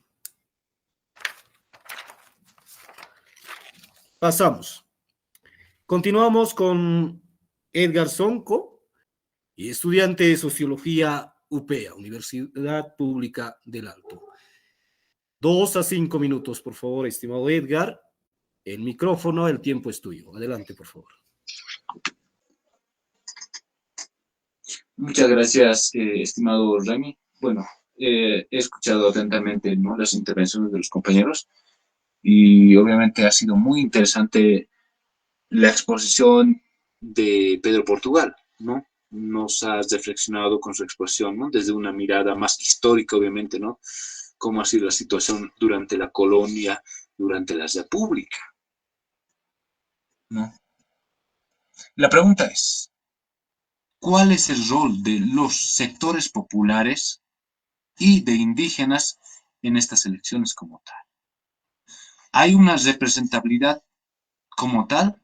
pasamos. Continuamos con Edgar Sonco, estudiante de Sociología UPEA, Universidad Pública del Alto. 2 a 5 minutos, por favor, estimado Edgar. El micrófono, el tiempo es tuyo. Adelante, por favor. Muchas gracias, estimado Remy. Bueno, he escuchado atentamente, ¿no?, las intervenciones de los compañeros y obviamente ha sido muy interesante la exposición de Pedro Portugal, ¿no? Nos has reflexionado con su exposición, ¿no?, desde una mirada más histórica, obviamente, ¿no?, cómo ha sido la situación durante la colonia, durante la República, ¿no? La pregunta es, ¿cuál es el rol de los sectores populares y de indígenas en estas elecciones como tal? ¿Hay una representabilidad como tal?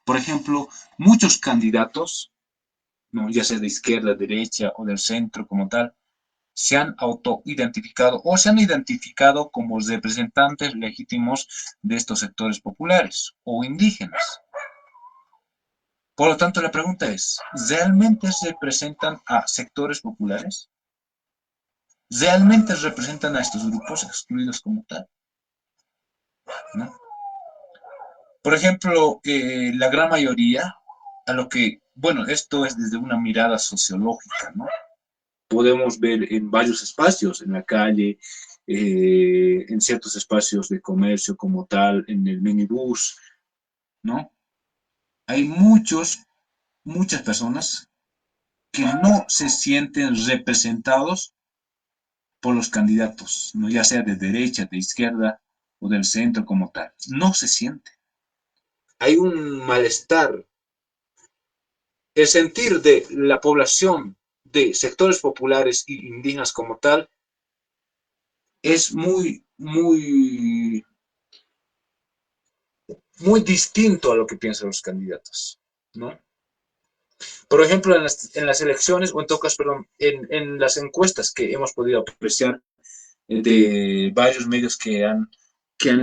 Por ejemplo, muchos candidatos, ¿no? Ya sea de izquierda, derecha o del centro como tal, se han autoidentificado o se han identificado como representantes legítimos de estos sectores populares o indígenas. Por lo tanto, la pregunta es, ¿realmente representan a sectores populares? ¿Realmente representan a estos grupos excluidos como tal? ¿No? Por ejemplo, la gran mayoría, a lo que, bueno, esto es desde una mirada sociológica, ¿no? Podemos ver en varios espacios, en la calle, en ciertos espacios de comercio como tal, en el minibús, ¿no? Hay muchas personas que no se sienten representados por los candidatos, ¿no? Ya sea de derecha, de izquierda o del centro como tal. No se siente. Hay un malestar. El sentir de la población de sectores populares y indígenas como tal es muy distinto a lo que piensan los candidatos, ¿no? Por ejemplo, en las elecciones, o en todo caso, perdón, en las encuestas que hemos podido apreciar de varios medios que han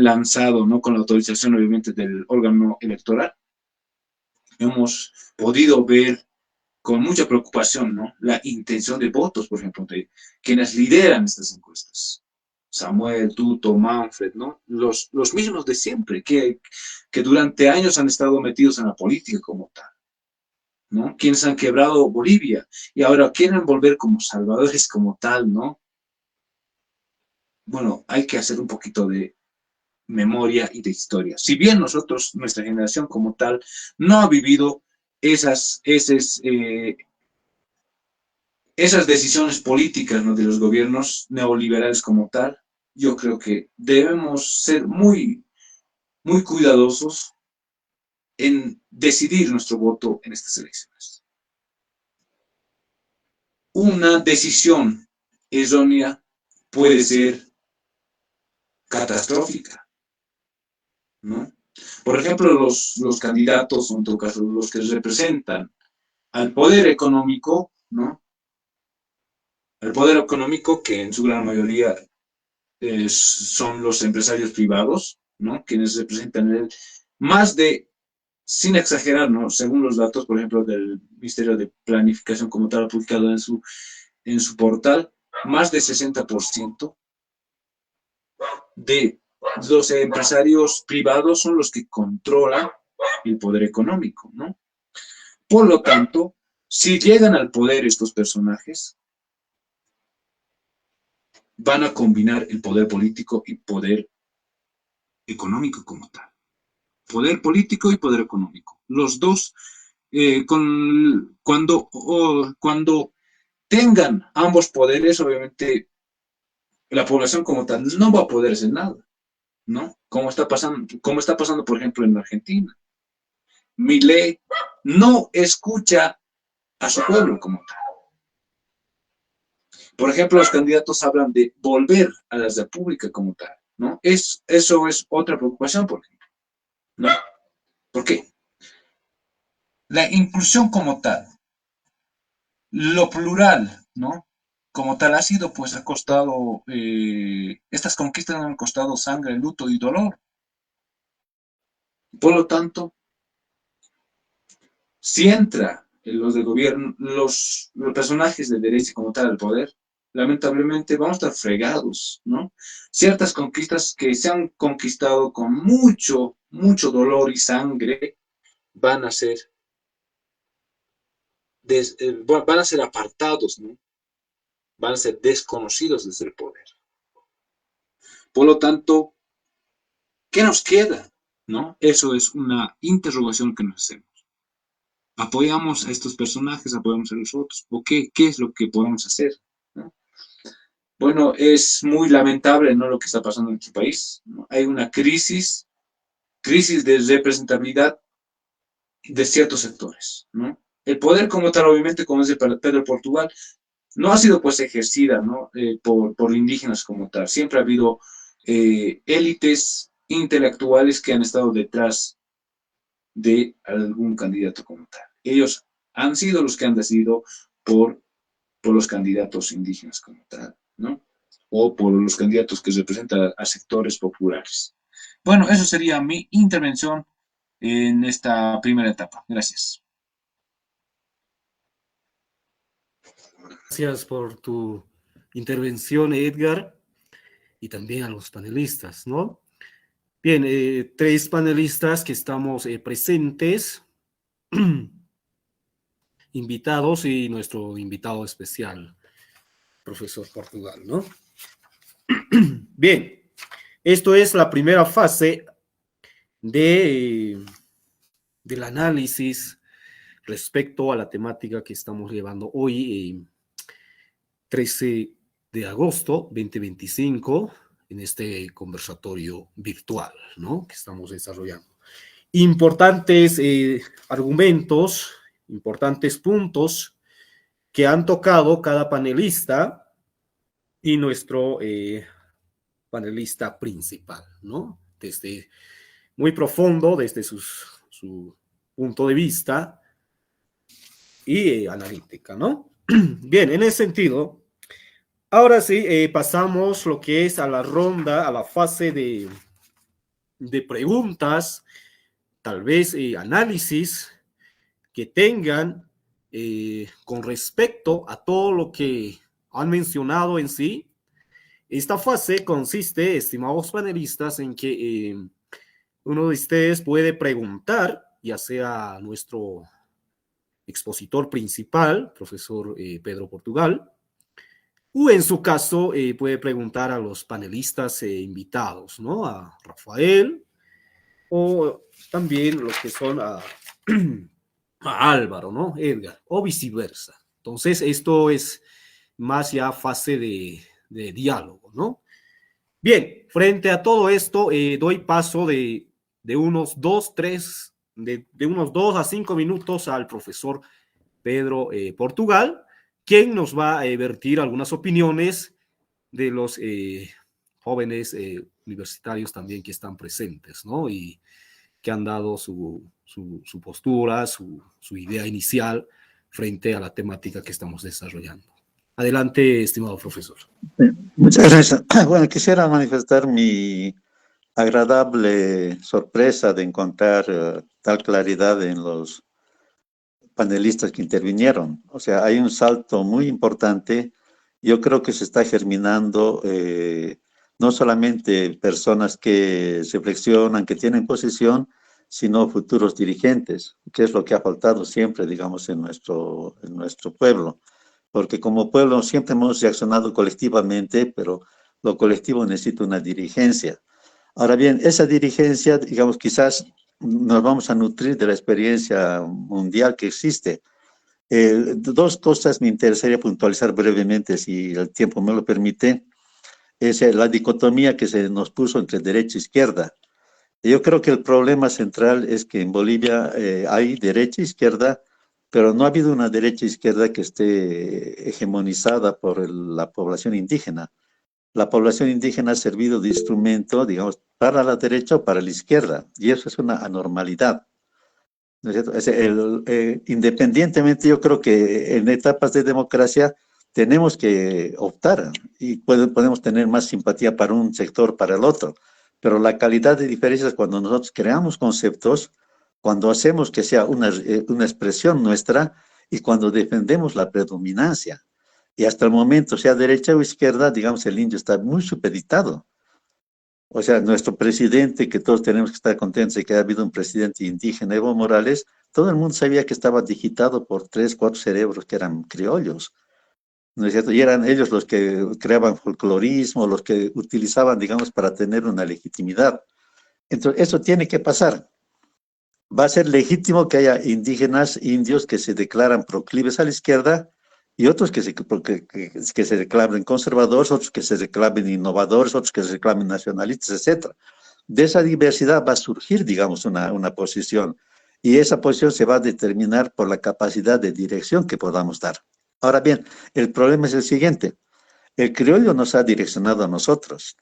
lanzado, ¿no? Con la autorización, obviamente, del órgano electoral, hemos podido ver con mucha preocupación, ¿no? La intención de votos, por ejemplo, de quienes lideran estas encuestas. Samuel, Tuto, Manfred, ¿no? Los mismos de siempre, que durante años han estado metidos en la política como tal, ¿no? Quienes han quebrado Bolivia y ahora quieren volver como salvadores como tal, ¿no? Bueno, hay que hacer un poquito de memoria y de historia. Si bien nosotros, nuestra generación como tal, no ha vivido esas decisiones políticas, ¿no? De los gobiernos neoliberales como tal, yo creo que debemos ser muy cuidadosos en decidir nuestro voto en estas elecciones. Una decisión errónea puede ser catastrófica, ¿no? Por ejemplo, los candidatos, o en todo caso, los que representan al poder económico, ¿no? Al poder económico, que en su gran mayoría son los empresarios privados, ¿no? Quienes representan más de, sin exagerar, ¿no? Según los datos, por ejemplo, del Ministerio de Planificación como tal, publicado en su portal, más de 60% de los empresarios privados son los que controlan el poder económico, ¿no? Por lo tanto, si llegan al poder estos personajes, van a combinar el poder político y poder económico como tal. Poder político y poder económico. Los dos, cuando tengan ambos poderes, obviamente la población como tal no va a poder hacer nada, ¿no? Como está pasando, por ejemplo, en Argentina. Milei no escucha a su pueblo como tal. Por ejemplo, los candidatos hablan de volver a la república como tal, ¿no? Eso es otra preocupación, por ejemplo, ¿no? ¿Por qué? La inclusión como tal, lo plural, ¿no? Como tal ha sido, pues ha costado, estas conquistas han costado sangre, luto y dolor. Por lo tanto, si entra los de gobierno, los personajes de derecha como tal al poder, lamentablemente vamos a estar fregados, ¿no? Ciertas conquistas que se han conquistado con mucho dolor y sangre van a ser, van a ser apartados, ¿no? Van a ser desconocidos desde el poder. Por lo tanto, ¿qué nos queda? ¿No? Eso es una interrogación que nos hacemos. ¿Apoyamos a estos personajes? ¿Apoyamos a los otros? ¿O qué es lo que podemos hacer? ¿No? Bueno, es muy lamentable, ¿no?, lo que está pasando en nuestro país, ¿no? Hay una crisis de representabilidad de ciertos sectores, ¿no? El poder como tal, obviamente, como dice Pedro Portugal, no ha sido pues ejercida, ¿no?, por indígenas como tal. Siempre ha habido élites intelectuales que han estado detrás de algún candidato como tal. Ellos han sido los que han decidido por, por los candidatos indígenas como tal, ¿no? O por los candidatos que representan a sectores populares. Bueno, eso sería mi intervención en esta primera etapa. Gracias. Gracias por tu intervención, Edgar, y también a los panelistas, ¿no? Bien, tres panelistas que estamos presentes, invitados y nuestro invitado especial, profesor Portugal, ¿no? Bien, esto es la primera fase del análisis respecto a la temática que estamos llevando hoy, 13 de agosto 2025, en este conversatorio virtual, ¿no?, que estamos desarrollando. Importantes argumentos, importantes puntos que han tocado cada panelista y nuestro panelista principal, ¿no? Desde muy profundo, desde su punto de vista y analítica, ¿no? Bien, en ese sentido, ahora sí, pasamos lo que es a la ronda, a la fase de preguntas, tal vez análisis que tengan con respecto a todo lo que han mencionado en sí. Esta fase consiste, estimados panelistas, en que uno de ustedes puede preguntar, ya sea nuestro expositor principal, profesor Pedro Portugal, o en su caso puede preguntar a los panelistas invitados, ¿no? A Rafael, o también los que son a Álvaro, ¿no? Edgar, o viceversa. Entonces, esto es más ya fase de diálogo, ¿no? Bien, frente a todo esto, doy paso de unos 2 a 5 minutos al profesor Pedro Portugal, quien nos va a vertir algunas opiniones de los jóvenes universitarios también que están presentes, ¿no? Y que han dado su postura, su idea inicial frente a la temática que estamos desarrollando. Adelante, estimado profesor. Muchas gracias. Bueno, quisiera manifestar mi agradable sorpresa de encontrar tal claridad en los panelistas que intervinieron. O sea, hay un salto muy importante. Yo creo que se está germinando no solamente personas que reflexionan, que tienen posición, sino futuros dirigentes, que es lo que ha faltado siempre, digamos, en nuestro pueblo. Porque como pueblo siempre hemos reaccionado colectivamente, pero lo colectivo necesita una dirigencia. Ahora bien, esa dirigencia, digamos, quizás nos vamos a nutrir de la experiencia mundial que existe. Dos cosas me interesaría puntualizar brevemente, si el tiempo me lo permite. Es la dicotomía que se nos puso entre derecha e izquierda. Yo creo que el problema central es que en Bolivia hay derecha e izquierda, pero no ha habido una derecha e izquierda que esté hegemonizada por la población indígena. La población indígena ha servido de instrumento, digamos, para la derecha o para la izquierda, y eso es una anormalidad, ¿no es cierto? Independientemente, yo creo que en etapas de democracia tenemos que optar y podemos tener más simpatía para un sector, para el otro, pero la calidad de diferencia es cuando nosotros creamos conceptos, cuando hacemos que sea una expresión nuestra y cuando defendemos la predominancia. Y hasta el momento, sea derecha o izquierda, digamos, el indio está muy supeditado. O sea, nuestro presidente, que todos tenemos que estar contentos de que haya habido un presidente indígena, Evo Morales, todo el mundo sabía que estaba digitado por 3, 4 cerebros que eran criollos, ¿no es cierto? Y eran ellos los que creaban folclorismo, los que utilizaban, digamos, para tener una legitimidad. Entonces, eso tiene que pasar. Va a ser legítimo que haya indígenas, indios, que se declaran proclives a la izquierda y otros que se reclamen conservadores, otros que se reclamen innovadores, otros que se reclamen nacionalistas, etcétera. De esa diversidad va a surgir, digamos, una posición, y esa posición se va a determinar por la capacidad de dirección que podamos dar. Ahora bien, el problema es el siguiente: el criollo nos ha direccionado a nosotros.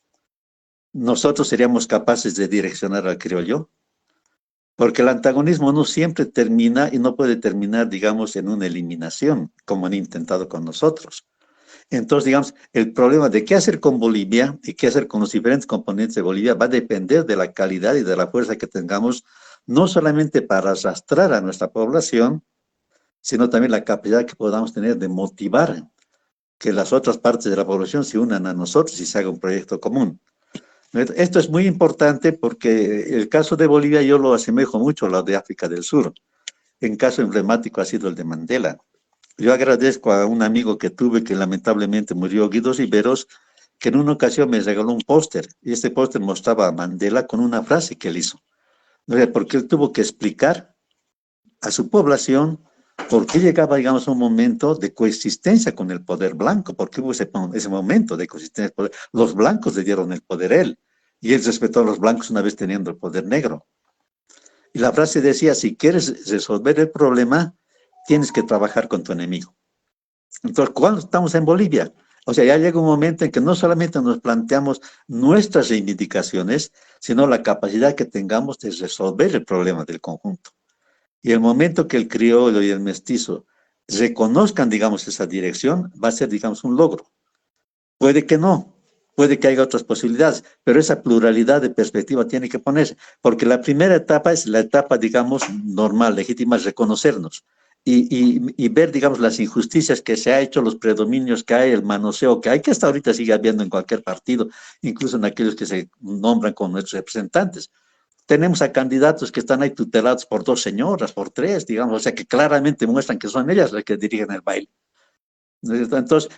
¿Nosotros seríamos capaces de direccionar al criollo? Porque el antagonismo no siempre termina y no puede terminar, digamos, en una eliminación, como han intentado con nosotros. Entonces, digamos, el problema de qué hacer con Bolivia y qué hacer con los diferentes componentes de Bolivia va a depender de la calidad y de la fuerza que tengamos, no solamente para arrastrar a nuestra población, sino también la capacidad que podamos tener de motivar que las otras partes de la población se unan a nosotros y se haga un proyecto común. Esto es muy importante porque el caso de Bolivia yo lo asemejo mucho a lo de África del Sur. En caso emblemático ha sido el de Mandela. Yo agradezco a un amigo que tuve que lamentablemente murió, Guido Riveros, que en una ocasión me regaló un póster, y este póster mostraba a Mandela con una frase que él hizo, porque él tuvo que explicar a su población por qué llegaba, digamos, un momento de coexistencia con el poder blanco, porque hubo ese momento de coexistencia. Los blancos le dieron el poder a él, y él respetó a los blancos una vez teniendo el poder negro. Y la frase decía: si quieres resolver el problema, tienes que trabajar con tu enemigo. Entonces, cuando estamos en Bolivia, o sea, ya llega un momento en que no solamente nos planteamos nuestras reivindicaciones, sino la capacidad que tengamos de resolver el problema del conjunto. Y el momento que el criollo y el mestizo reconozcan, digamos, esa dirección, va a ser, digamos, un logro. Puede que no, puede que haya otras posibilidades, pero esa pluralidad de perspectiva tiene que ponerse, porque la primera etapa es la etapa, digamos, normal, legítima, es reconocernos y ver, digamos, las injusticias que se ha hecho, los predominios que hay, el manoseo que hasta ahorita sigue habiendo en cualquier partido, incluso en aquellos que se nombran como nuestros representantes. Tenemos a candidatos que están ahí tutelados por 2 señoras, por 3, digamos, o sea, que claramente muestran que son ellas las que dirigen el baile. Entonces,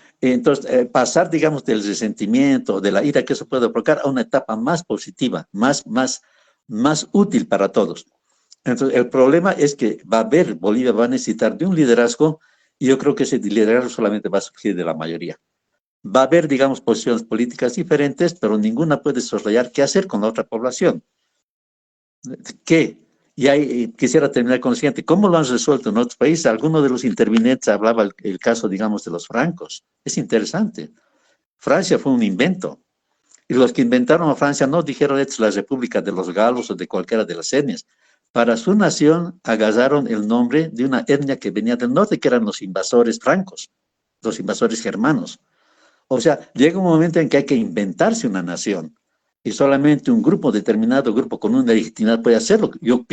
pasar, digamos, del resentimiento, de la ira que eso puede provocar a una etapa más positiva, más útil para todos. Entonces, el problema es que Bolivia va a necesitar de un liderazgo, y yo creo que ese liderazgo solamente va a surgir de la mayoría. Va a haber, digamos, posiciones políticas diferentes, pero ninguna puede soslayar qué hacer con la otra población. ¿Qué? Y ahí quisiera terminar con lo siguiente: ¿cómo lo han resuelto en otros países? Alguno de los intervinientes hablaba el caso, digamos, de los francos. Es interesante. Francia fue un invento. Y los que inventaron a Francia no dijeron: esta es la República de los Galos o de cualquiera de las etnias. Para su nación agarraron el nombre de una etnia que venía del norte, que eran los invasores francos, los invasores germanos. O sea, llega un momento en que hay que inventarse una nación. Y solamente un determinado grupo con una legitimidad puede hacerlo. Yo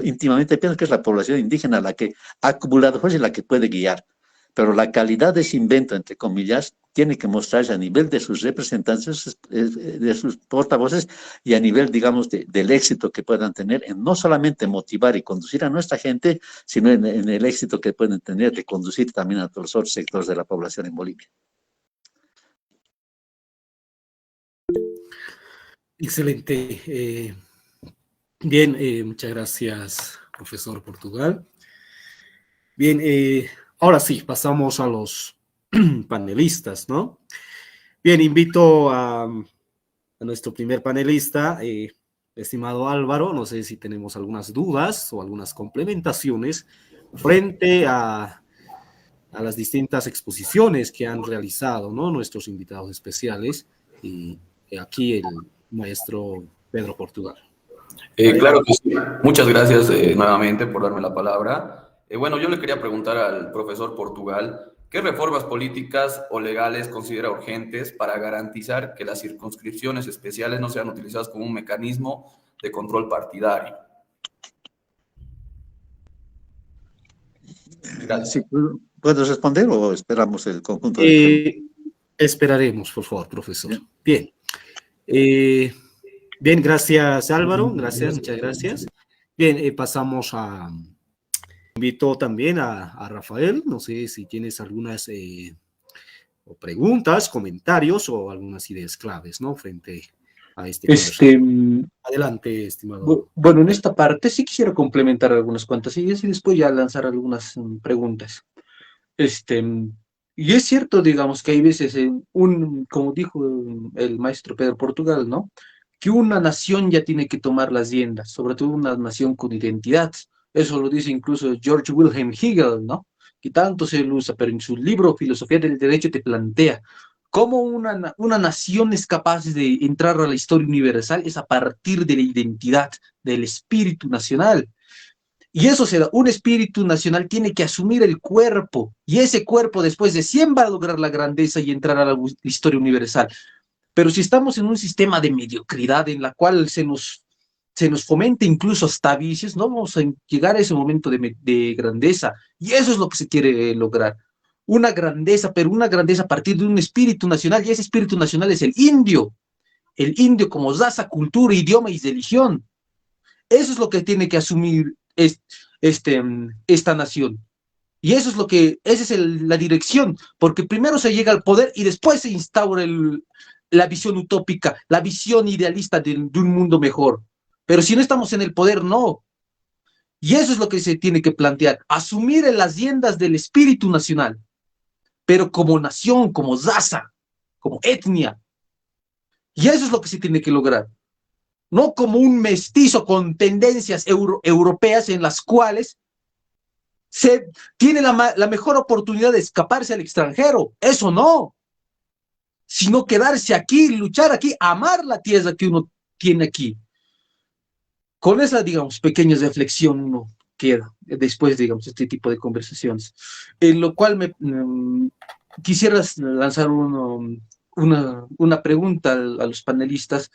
íntimamente pienso que es la población indígena la que ha acumulado fuerza y la que puede guiar. Pero la calidad de ese invento, entre comillas, tiene que mostrarse a nivel de sus representantes, de sus portavoces, y a nivel, digamos, del éxito que puedan tener en no solamente motivar y conducir a nuestra gente, sino en el éxito que pueden tener de conducir también a todos los otros sectores de la población en Bolivia. Excelente. Bien, muchas gracias, profesor Portugal. Bien, ahora sí, pasamos a los panelistas, ¿no? Bien, invito a nuestro primer panelista, estimado Álvaro. No sé si tenemos algunas dudas o algunas complementaciones frente a las distintas exposiciones que han realizado, ¿no?, nuestros invitados especiales, y aquí el maestro Pedro Portugal. Claro que sí. Muchas gracias nuevamente por darme la palabra. Bueno, yo le quería preguntar al profesor Portugal, ¿qué reformas políticas o legales considera urgentes para garantizar que las circunscripciones especiales no sean utilizadas como un mecanismo de control partidario? Sí, ¿puedo responder o esperamos el conjunto de preguntas? Esperaremos, por favor, profesor. Bien. Bien, gracias, Álvaro. Gracias, muchas gracias. Bien, pasamos invito también a Rafael. No sé si tienes algunas preguntas, comentarios o algunas ideas claves, ¿no?, frente a este Adelante, estimado. Bueno, en esta parte sí quisiera complementar algunas cuantas ideas y después ya lanzar algunas preguntas. Y es cierto, digamos, que hay veces, como dijo el maestro Pedro Portugal, ¿no? Que una nación ya tiene que tomar las riendas, sobre todo una nación con identidad. Eso lo dice incluso George Wilhelm Hegel, ¿no? Que tanto se lo usa, pero en su libro Filosofía del Derecho te plantea cómo una nación es capaz de entrar a la historia universal es a partir de la identidad, del espíritu nacional. Y eso se da, un espíritu nacional tiene que asumir el cuerpo, y ese cuerpo después de 100 va a lograr la grandeza y entrar a la historia universal. Pero si estamos en un sistema de mediocridad en la cual se nos fomente incluso hasta vicios, no vamos a llegar a ese momento de grandeza. Y eso es lo que se quiere lograr. Una grandeza, pero una grandeza a partir de un espíritu nacional, y ese espíritu nacional es el indio como raza, cultura, idioma y religión. Eso es lo que tiene que asumir esta nación. Y eso es lo que, esa es la dirección, porque primero se llega al poder y después se instaura la visión utópica, la visión idealista de un mundo mejor. Pero si no estamos en el poder, no. Y eso es lo que se tiene que plantear, asumir en las riendas del espíritu nacional, pero como nación, como raza, como etnia. Y eso es lo que se tiene que lograr. No como un mestizo con tendencias europeas en las cuales se tiene la mejor oportunidad de escaparse al extranjero. Eso no, sino quedarse aquí, luchar aquí, amar la tierra que uno tiene aquí. Con esa, digamos, pequeña reflexión uno queda después, digamos, este tipo de conversaciones. En lo cual quisiera lanzar una pregunta a los panelistas,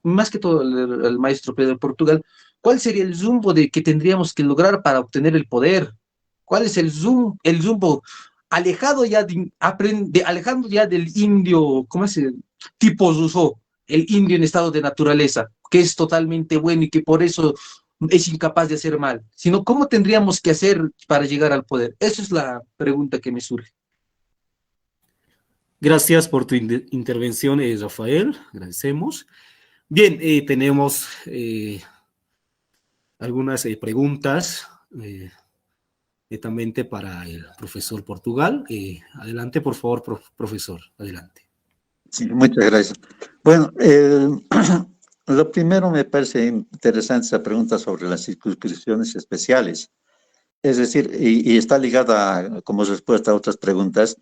más que todo al maestro Pedro Portugal. ¿Cuál sería el rumbo que tendríamos que lograr para obtener el poder? ¿Cuál es el rumbo alejado ya alejando ya del indio, ¿cómo es? Tipo Rousseau, el indio en estado de naturaleza, que es totalmente bueno y que por eso es incapaz de hacer mal, sino cómo tendríamos que hacer para llegar al poder. Esa es la pregunta que me surge. Gracias por tu intervención, Rafael. Agradecemos. Bien, tenemos algunas preguntas netamente para el profesor Portugal. Adelante, por favor, profesor. Adelante. Sí, muchas gracias. Bueno, lo primero me parece interesante esa pregunta sobre las circunscripciones especiales. Es decir, y está ligada como respuesta a otras preguntas,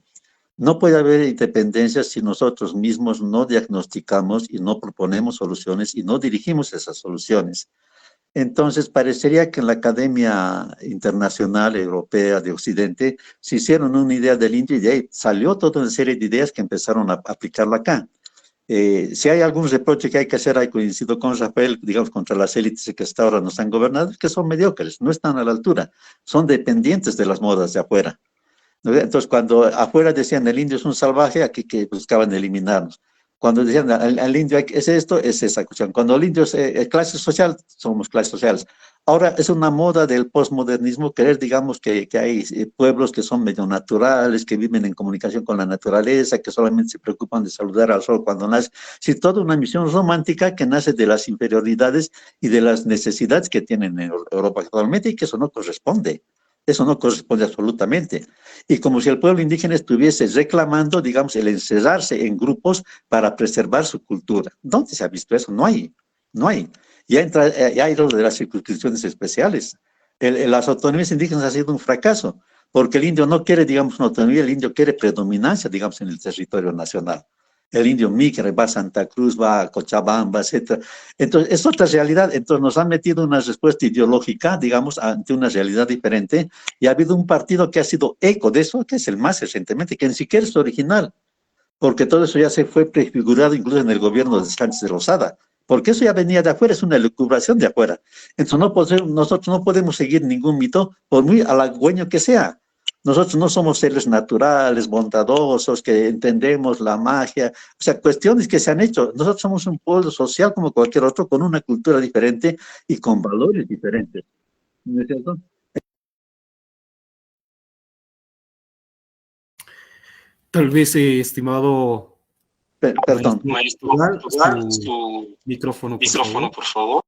no puede haber independencia si nosotros mismos no diagnosticamos y no proponemos soluciones y no dirigimos esas soluciones. Entonces, parecería que en la Academia Internacional Europea de Occidente se hicieron una idea del indio y de ahí salió toda una serie de ideas que empezaron a aplicarla acá. Si hay algún reproche que hay que hacer, hay coincido con Rafael, digamos, contra las élites que hasta ahora nos han gobernado, que son mediocres, no están a la altura, son dependientes de las modas de afuera. Entonces, cuando afuera decían el indio es un salvaje, aquí que buscaban eliminarnos. Cuando decían al indio es esto, es esa cuestión. Cuando el indio es clase social, somos clases sociales. Ahora es una moda del postmodernismo creer, digamos, que hay pueblos que son medio naturales, que viven en comunicación con la naturaleza, que solamente se preocupan de saludar al sol cuando nace. Sí, toda una misión romántica que nace de las inferioridades y de las necesidades que tienen en Europa actualmente y que eso no corresponde. Eso no corresponde absolutamente. Y como si el pueblo indígena estuviese reclamando, digamos, el encerrarse en grupos para preservar su cultura. ¿Dónde se ha visto eso? No hay, no hay. Ya hay lo de las circunscripciones especiales. Las autonomías indígenas ha sido un fracaso, porque el indio no quiere, digamos, una autonomía, el indio quiere predominancia, digamos, en el territorio nacional. El indio migra, va a Santa Cruz, va a Cochabamba, etc. Entonces, es otra realidad. Entonces, nos han metido una respuesta ideológica, digamos, ante una realidad diferente, y ha habido un partido que ha sido eco de eso, que es el MAS recientemente, que ni siquiera es original, porque todo eso ya se fue prefigurado incluso en el gobierno de Sánchez de Rosada, porque eso ya venía de afuera, es una elucubración de afuera. Entonces, nosotros no podemos seguir ningún mito, por muy halagüeño que sea. Nosotros no somos seres naturales, bondadosos, que entendemos la magia, o sea, cuestiones que se han hecho. Nosotros somos un pueblo social como cualquier otro, con una cultura diferente y con valores diferentes. ¿No es cierto? Tal vez, estimado Perdón. maestro Portugal, su micrófono, por favor.